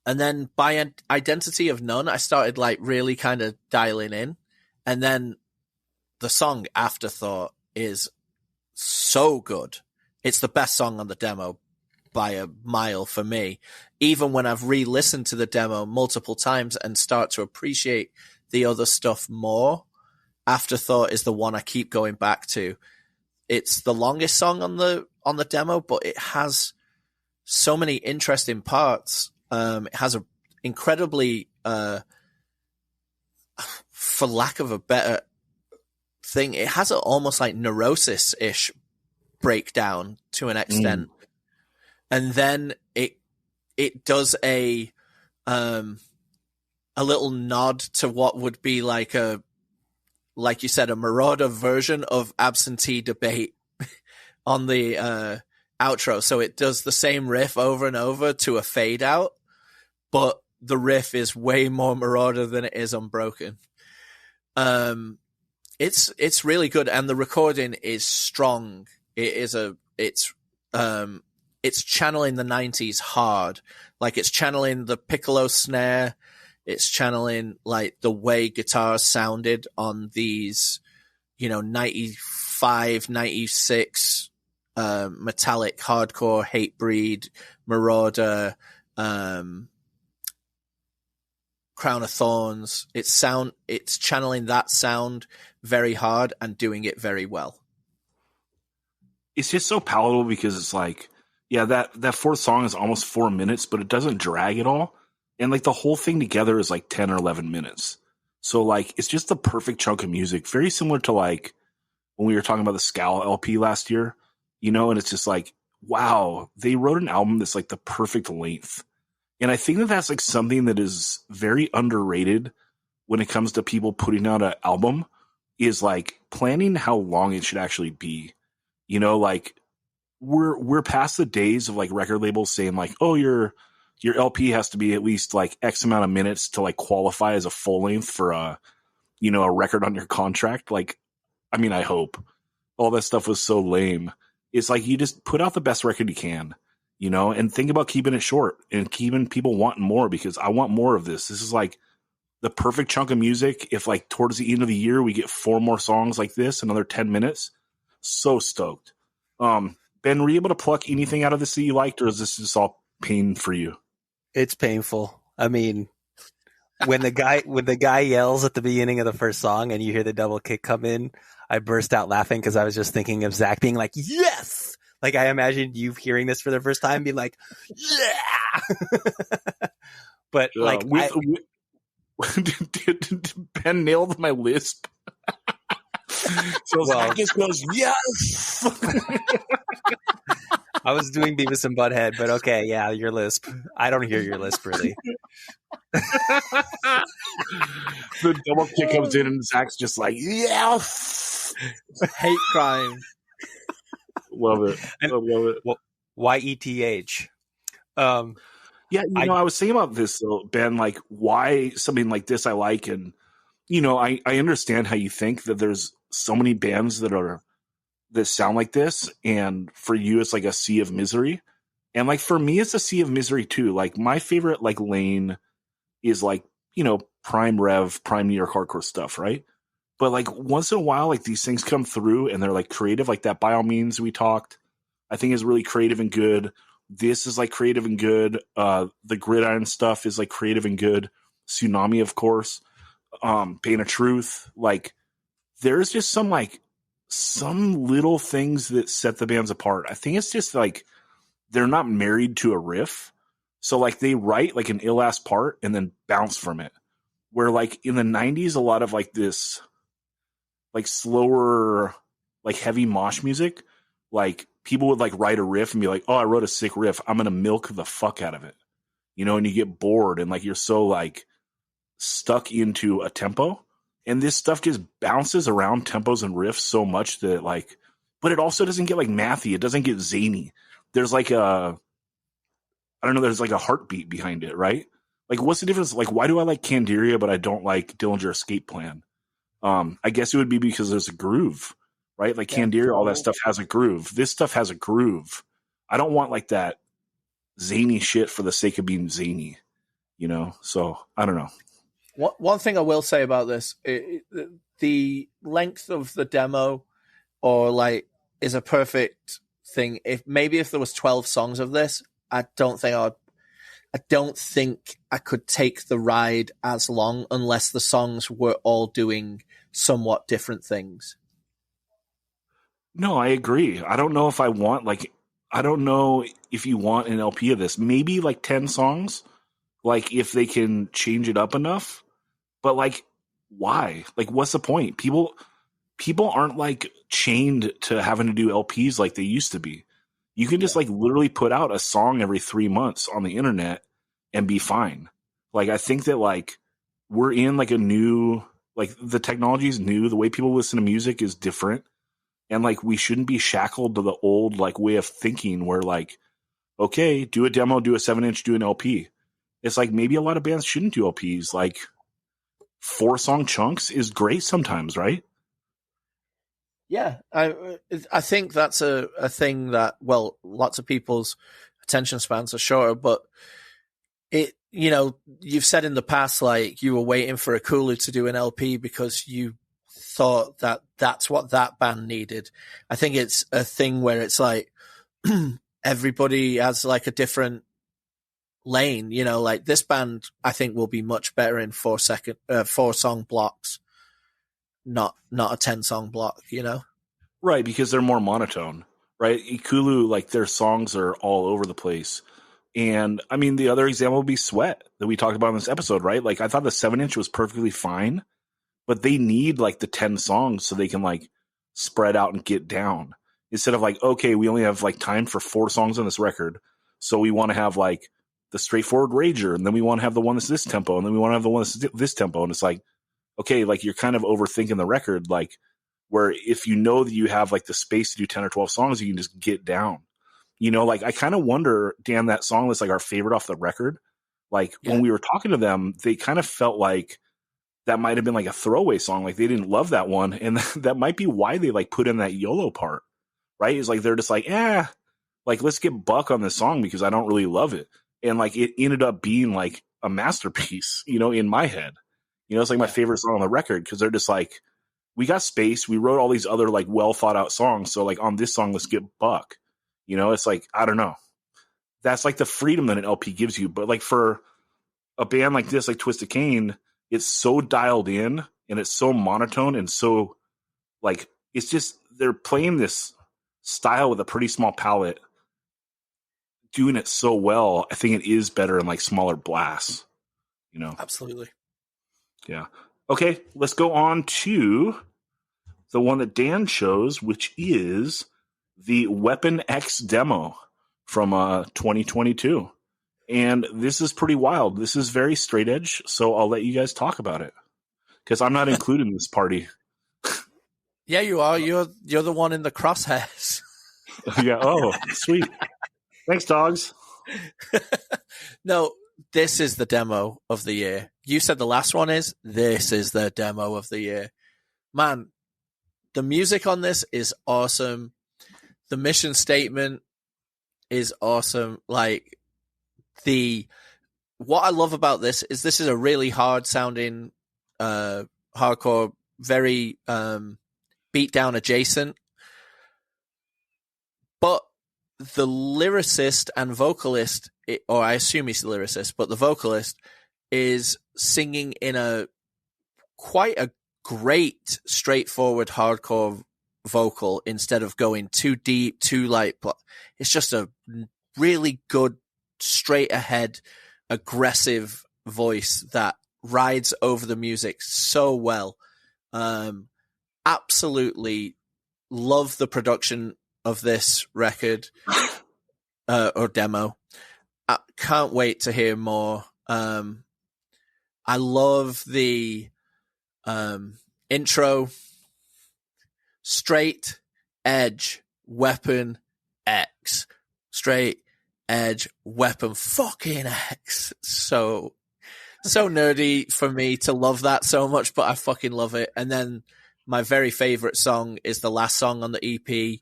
then by Identity of None, I started like really kind of dialing in. And then the song Afterthought is so good. It's the best song on the demo by a mile for me. Even when I've re-listened to the demo multiple times and start to appreciate the other stuff more, Afterthought is the one I keep going back to. It's the longest song on the demo, but it has so many interesting parts. It has a incredibly, for lack of a better thing, it has a almost like Neurosis-ish breakdown to an extent. And then it does a little nod to what would be like you said, a Marauder version of Absentee Debate on the outro. So it does the same riff over and over to a fade out, but the riff is way more Marauder than it is Unbroken. It's really good, and the recording is strong. It's channeling the 90s hard. Like, it's channeling the piccolo snare. It's channeling like the way guitars sounded on these, 95, 96 metallic hardcore Hatebreed, Marauder, Crown of Thorns. It's channeling that sound very hard and doing it very well. It's just so palatable because it's like, yeah, that fourth song is almost 4 minutes, but it doesn't drag at all. And like the whole thing together is like 10 or 11 minutes. So like, it's just the perfect chunk of music. Very similar to like when we were talking about the Scowl LP last year, and it's just like, wow, they wrote an album that's like the perfect length. And I think that that's like something that is very underrated when it comes to people putting out an album, is like planning how long it should actually be. Like we're past the days of like record labels saying like, oh, your LP has to be at least like X amount of minutes to like qualify as a full length for a record on your contract. Like, I mean, I hope all that stuff was so lame. It's like you just put out the best record you can, you know, and think about keeping it short and keeping people wanting more, because I want more of this. This is like the perfect chunk of music. If like towards the end of the year we get 4 more songs like this, another 10 minutes, so stoked. Ben, were you able to pluck anything out of this that you liked, or is this just all pain for you? It's painful. I mean, when the guy yells at the beginning of the first song and you hear the double kick come in, I burst out laughing because I was just thinking of Zach being like, yes! Like, I imagined you hearing this for the first time being like, yeah! But like, did Ben nailed my lisp? So Zach just goes, yes! I was doing Beavis and Butthead, but okay, yeah, your lisp. I don't hear your lisp really. The double kick comes in and Zach's just like, yes! Hate crime. Love it. I love it. Well, YETH. Yeah, I was thinking about this, though, Ben, like why something like this I like. And, I understand how you think that there's so many bands that sound like this. And for you, it's like a sea of misery. And like for me, it's a sea of misery too. Like my favorite like lane is like, prime rev, prime New York hardcore stuff, right? But like once in a while, like these things come through and they're like creative, like that By All Means we talked, I think is really creative and good. This is like creative and good. The Gridiron stuff is like creative and good. Tsunami, of course. Pain of Truth. Like there's just some little things that set the bands apart. I think it's just like they're not married to a riff. So like they write like an ill ass part and then bounce from it. Where like in the 90s, a lot of like this like slower, like heavy mosh music, like people would like write a riff and be like, oh, I wrote a sick riff. I'm going to milk the fuck out of it. And you get bored and like you're so like stuck into a tempo. And this stuff just bounces around tempos and riffs so much that like, but it also doesn't get like mathy. It doesn't get zany. There's like there's like a heartbeat behind it, right? Like, what's the difference? Like, why do I like Candiria, but I don't like Dillinger Escape Plan? I guess it would be because there's a groove, right? Like Candiria, all that stuff has a groove. This stuff has a groove. I don't want like that zany shit for the sake of being zany, So I don't know. One thing I will say about this, the length of the demo, or like, is a perfect thing. If there was 12 songs of this, I don't think I could take the ride as long unless the songs were all doing somewhat different things. No, I agree. I don't know if I don't know if you want an LP of this. Maybe like 10 songs, like if they can change it up enough. But like, why? Like, what's the point? People aren't like chained to having to do LPs like they used to be. You can just like literally put out a song every 3 months on the internet and be fine. Like, I think that like we're in like a new, like the technology is new. The way people listen to music is different. And like, we shouldn't be shackled to the old like way of thinking where like, okay, do a demo, do a 7-inch, do an LP. It's like, maybe a lot of bands shouldn't do LPs. Like 4-song chunks is great sometimes, right? Yeah, I think that's a thing that, well, lots of people's attention spans are shorter, but you've said in the past, like you were waiting for a Kulu to do an LP because you thought that that's what that band needed. I think it's a thing where it's like everybody has like a different lane, like this band I think will be much better in 4-song blocks. Not a 10-song block, Right, because they're more monotone, right? Ikulu, like their songs are all over the place. And I mean, the other example would be Sweat that we talked about in this episode, right? Like I thought the 7-inch was perfectly fine, but they need like the 10 songs so they can like spread out and get down. Instead of like, okay, we only have like time for 4 songs on this record. So we want to have like the straightforward Rager, and then we want to have the one that's this tempo, and then we want to have the one that's this tempo. And it's like, okay, like you're kind of overthinking the record, like where if you know that you have like the space to do 10 or 12 songs, you can just get down. Like I kind of wonder, Dan, that song that's like our favorite off the record. Like when we were talking to them, they kind of felt like that might have been like a throwaway song. Like they didn't love that one. And that might be why they like put in that YOLO part, right? It's like, they're just like, like let's get Buck on this song because I don't really love it. And like, it ended up being like a masterpiece, in my head, it's like my favorite song on the record. Cause they're just like, we got space. We wrote all these other like well thought out songs. So like on this song, let's get Buck, it's like, I don't know. That's like the freedom that an LP gives you. But like for a band like this, like Twisted Cain, it's so dialed in and it's so monotone and so like it's just they're playing this style with a pretty small palette, doing it so well. I think it is better in like smaller blasts, Absolutely. Yeah. Okay, let's go on to the one that Dan chose, which is the XweaponX demo from 2022. And this is pretty wild. This is very straight edge, so I'll let you guys talk about it because I'm not included in this party. Yeah, you are. You're the one in the crosshairs. Yeah. Oh, sweet. Thanks, dogs. No, this is the demo of the year. You said the last one is. This is the demo of the year. Man, the music on this is awesome. The mission statement is awesome. Like, what I love about this is a really hard sounding hardcore, very beat down adjacent, but the lyricist and vocalist, or I assume he's the lyricist, but the vocalist is singing in quite a great straightforward hardcore vocal instead of going too deep, too light. It's just a really good, straight ahead, aggressive voice that rides over the music so well. Absolutely love the production of this record or demo. I can't wait to hear more. I love the intro. Straight edge weapon X. Straight edge weapon fucking X. So nerdy for me to love that so much, but I fucking love it. And then my very favorite song is the last song on the EP,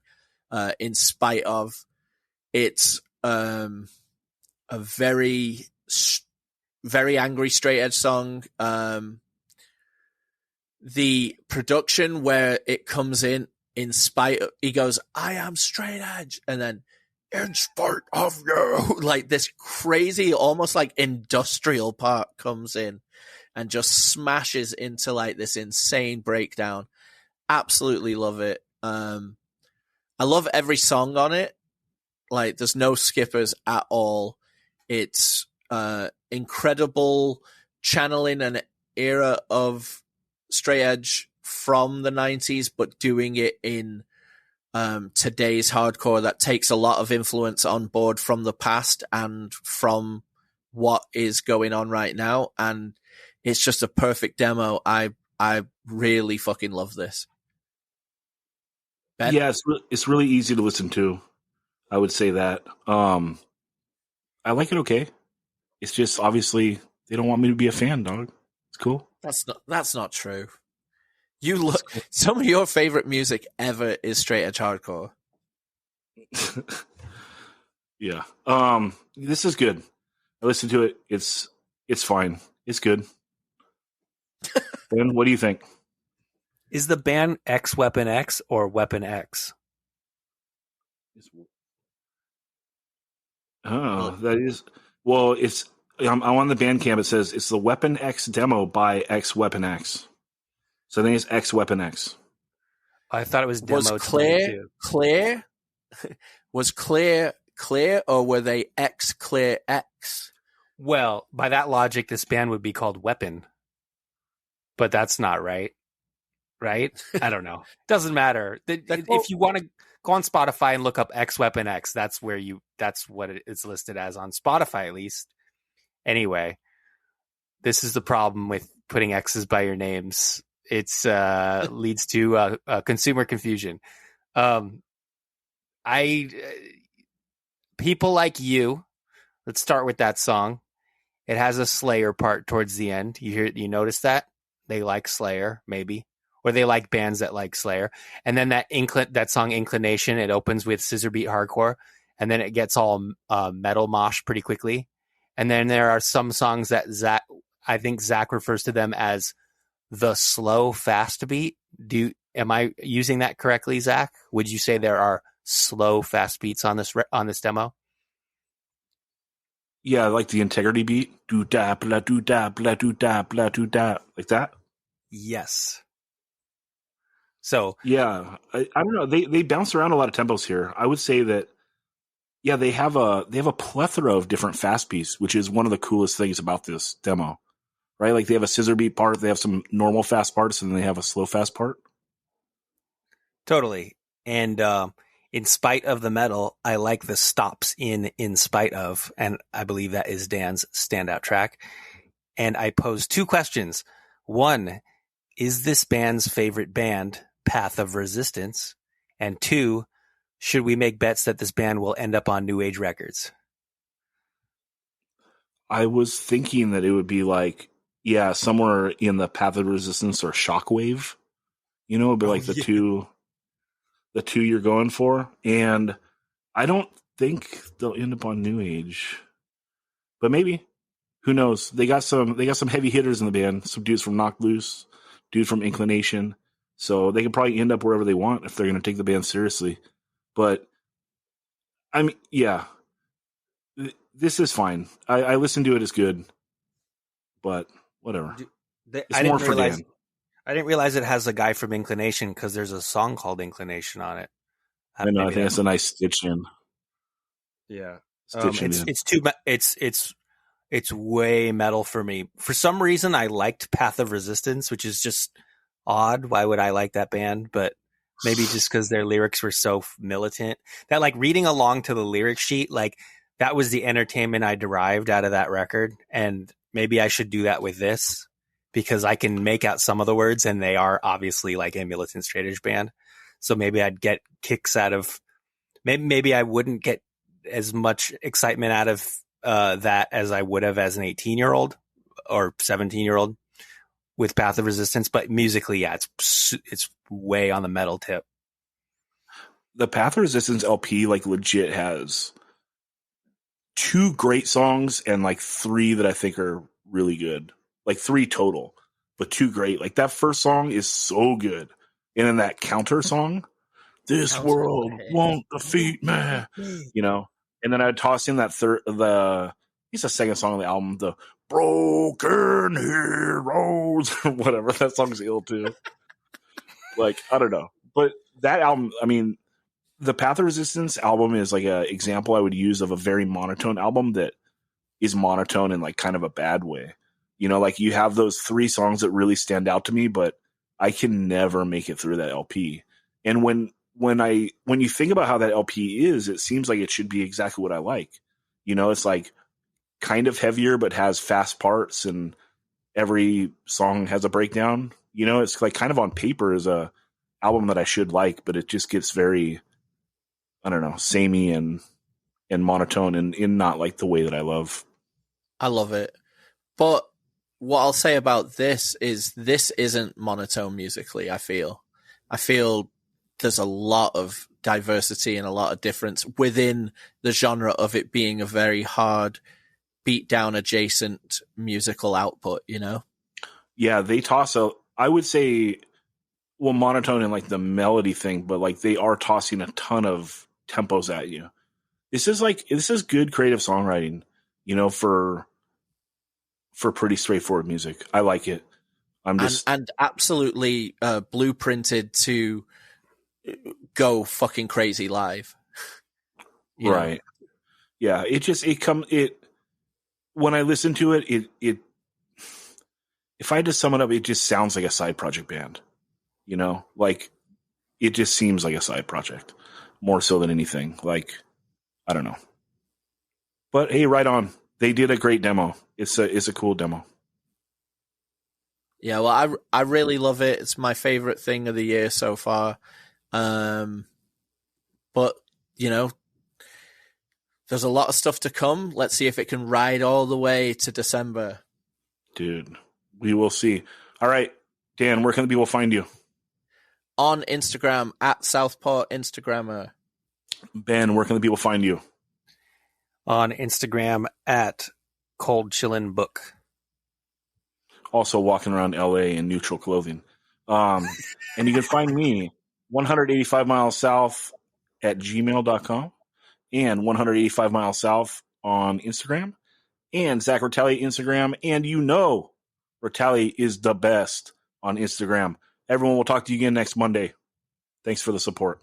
In Spite Of. It's a very, very angry straight edge song. The production where it comes in spite of, he goes, I am straight edge. And then, in spite of you, like this crazy, almost like industrial part comes in and just smashes into like this insane breakdown. Absolutely love it. I love every song on it. Like there's no skippers at all. It's incredible channeling an era of straight edge from the 90s, but doing it in today's hardcore that takes a lot of influence on board from the past and from what is going on right now. And it's just a perfect demo. I really fucking love this. Ben? Yeah, it's really easy to listen to. I would say that. I like it okay. It's just obviously they don't want me to be a fan, dog. It's cool. That's not true. You look. Some of your favorite music ever is straight edge hardcore. Yeah. This is good. I listened to it. It's fine. It's good. Ben, what do you think? Is the band XweaponX or Weapon X? Oh, that is. Well, it's. I'm on the Bandcamp. It says it's the XweaponX demo by XweaponX. So I think it's XweaponX. I thought it was demo. Was Claire? Was Claire, or were they Clear X? Well, by that logic, this band would be called Weapon, but that's not right. Right? I don't know. Doesn't matter. If you want to go on Spotify and look up XweaponX, that's what it is listed as on Spotify, at least. Anyway, this is the problem with putting X's by your names. It's leads to consumer confusion. People like you. Let's start with that song. It has a Slayer part towards the end. You notice that they like Slayer, maybe, or they like bands that like Slayer. And then that song Inclination, it opens with scissor beat hardcore, and then it gets all metal mosh pretty quickly. And then there are some songs that I think Zach refers to them as the slow fast beat. Am I using that correctly, Zach? Would you say there are slow fast beats on this demo? Yeah, like the integrity beat. Do da blah do da blah do da blah do da, like that. Yes. So Yeah, I don't know. They bounce around a lot of tempos here. I would say that. Yeah, they have a plethora of different fast beats, which is one of the coolest things about this demo, right? Like they have a scissor beat part, they have some normal fast parts, and then they have a slow fast part. totally. And in spite of the metal, I like the stops in spite of, and I believe that is Dan's standout track. And I pose two questions. One, is this band's favorite band Path of Resistance? And two, should we make bets that this band will end up on New Age Records? I was thinking that it would be like, yeah, somewhere in the Path of Resistance or Shockwave. It'd be like the two you're going for. And I don't think they'll end up on New Age, but maybe. Who knows? They got some heavy hitters in the band. Some dudes from Knocked Loose, dude from Inclination. So they could probably end up wherever they want if they're going to take the band seriously. But I mean, yeah, this is fine. I listened to it as good, but whatever. It's more for Dan. I didn't realize it has a guy from Inclination because there's a song called Inclination on it. I know. I think it's a nice stitch in. Yeah, it's way metal for me. For some reason, I liked Path of Resistance, which is just odd. Why would I like that band? But maybe just because their lyrics were so militant that, like, reading along to the lyric sheet, like, that was the entertainment I derived out of that record. And maybe I should do that with this because I can make out some of the words and they are obviously like a militant straight edge band. So maybe I'd get kicks out of, maybe I wouldn't get as much excitement out of that as I would have as an 18-year-old or 17-year-old with Path of Resistance. But musically, yeah, it's way on the metal tip. The Path of Resistance LP, like, legit has 2 great songs and like 3 that I think are really good. Like 3 total, but 2 great. Like that first song is so good. And then that counter song, this world won't defeat me, And then I'd toss in that it's the second song on the album, the Broken Heroes or whatever. That song's ill too. Like, I don't know. But that album, I mean, the Path of Resistance album is like an example I would use of a very monotone album that is monotone in like kind of a bad way. Like you have those 3 songs that really stand out to me, but I can never make it through that LP. And when you think about how that LP is, it seems like it should be exactly what I like. It's like kind of heavier, but has fast parts and every song has a breakdown. It's like kind of on paper is a album that I should like, but it just gets very, I don't know, samey and monotone and in not like the way that I love. I love it. But what I'll say about this is this isn't monotone musically, I feel. There's a lot of diversity and a lot of difference within the genre of it being a very hard beat down adjacent musical output, Yeah, they toss I would say, well, monotone and like the melody thing, but like they are tossing a ton of tempos at you. This is good creative songwriting, for pretty straightforward music. I like it. And absolutely blueprinted to go fucking crazy live. Right. Yeah. When I listen to it, if I had to sum it up, it just sounds like a side project band, like it just seems like a side project more so than anything. Like, I don't know, but hey, right on. They did a great demo. It's a cool demo. Yeah, well, I really love it. It's my favorite thing of the year so far. But there's a lot of stuff to come. Let's see if it can ride all the way to December. Dude, we will see. All right, Dan, where can the people find you? On Instagram at Southpaw Instagrammer. Ben, where can the people find you? On Instagram at Cold Chillin' Book. Also walking around LA in neutral clothing. And you can find me 185 miles south at gmail.com and 185 miles south on Instagram and Zach Retaliate Instagram. And Retaliate is the best on Instagram. Everyone will talk to you again next Monday. Thanks for the support.